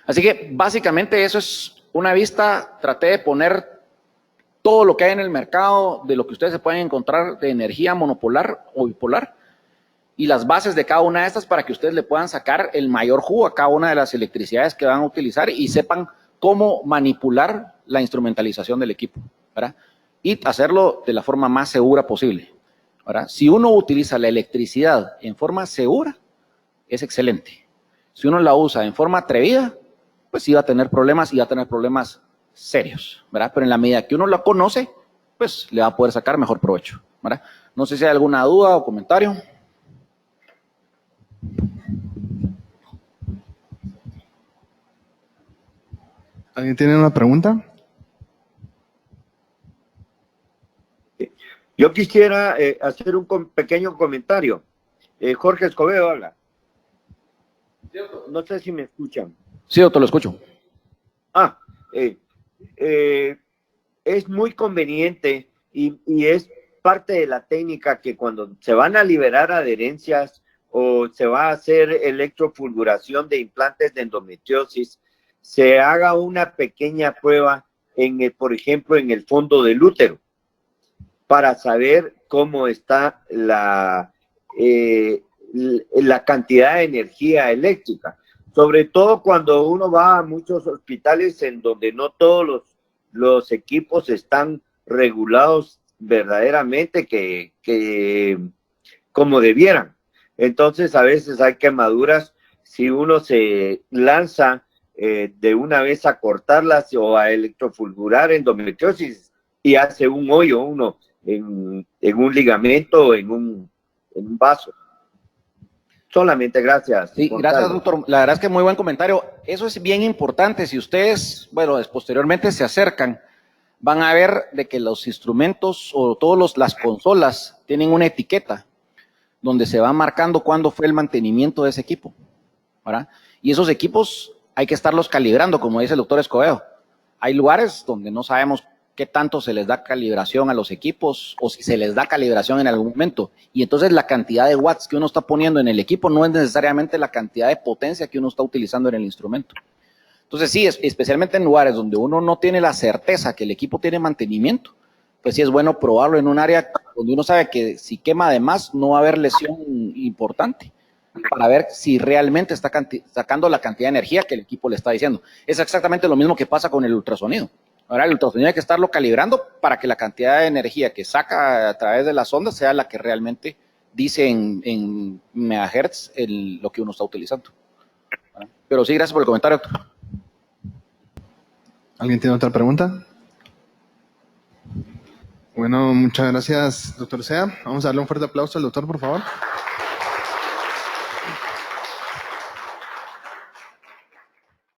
Así que básicamente eso es una vista, traté de poner todo lo que hay en el mercado, de lo que ustedes se pueden encontrar de energía monopolar o bipolar, y las bases de cada una de estas para que ustedes le puedan sacar el mayor jugo a cada una de las electricidades que van a utilizar y sepan cómo manipular la instrumentalización del equipo, ¿verdad? Y hacerlo de la forma más segura posible, ¿verdad? Si uno utiliza la electricidad en forma segura, es excelente. Si uno la usa en forma atrevida, pues sí va a tener problemas y va a tener problemas serios, ¿verdad? Pero en la medida que uno la conoce, pues le va a poder sacar mejor provecho, ¿verdad? No sé si hay alguna duda o comentario. ¿Alguien tiene una pregunta? Yo quisiera hacer un pequeño comentario. Jorge Escobedo habla. No sé si me escuchan. Sí, yo te lo escucho. Es muy conveniente y es parte de la técnica que cuando se van a liberar adherencias o se va a hacer electrofulguración de implantes de endometriosis, se haga una pequeña prueba, por ejemplo, en el fondo del útero, para saber cómo está la cantidad de energía eléctrica. Sobre todo cuando uno va a muchos hospitales en donde no todos los equipos están regulados verdaderamente como debieran. Entonces a veces hay quemaduras, si uno se lanza de una vez a cortarlas o a electrofulgurar endometriosis y hace un hoyo uno en un ligamento o en un vaso. Solamente gracias. Sí, gracias, doctor. La verdad es que muy buen comentario. Eso es bien importante. Si ustedes, bueno, posteriormente se acercan, van a ver de que los instrumentos o todas las consolas tienen una etiqueta donde se va marcando cuándo fue el mantenimiento de ese equipo, ¿verdad? Y esos equipos hay que estarlos calibrando, como dice el doctor Escobedo. Hay lugares donde no sabemos qué tanto se les da calibración a los equipos o si se les da calibración en algún momento. Y entonces la cantidad de watts que uno está poniendo en el equipo no es necesariamente la cantidad de potencia que uno está utilizando en el instrumento. Entonces sí, especialmente en lugares donde uno no tiene la certeza que el equipo tiene mantenimiento, pues sí es bueno probarlo en un área donde uno sabe que si quema de más no va a haber lesión importante, para ver si realmente está sacando la cantidad de energía que el equipo le está diciendo. Es exactamente lo mismo que pasa con el ultrasonido. Ahora el ultrasonido hay que estarlo calibrando para que la cantidad de energía que saca a través de las ondas sea la que realmente dice en megahertz lo que uno está utilizando. Pero sí, gracias por el comentario, doctor. ¿Alguien tiene otra pregunta? Bueno, muchas gracias, doctor Sea. Vamos a darle un fuerte aplauso al doctor, por favor.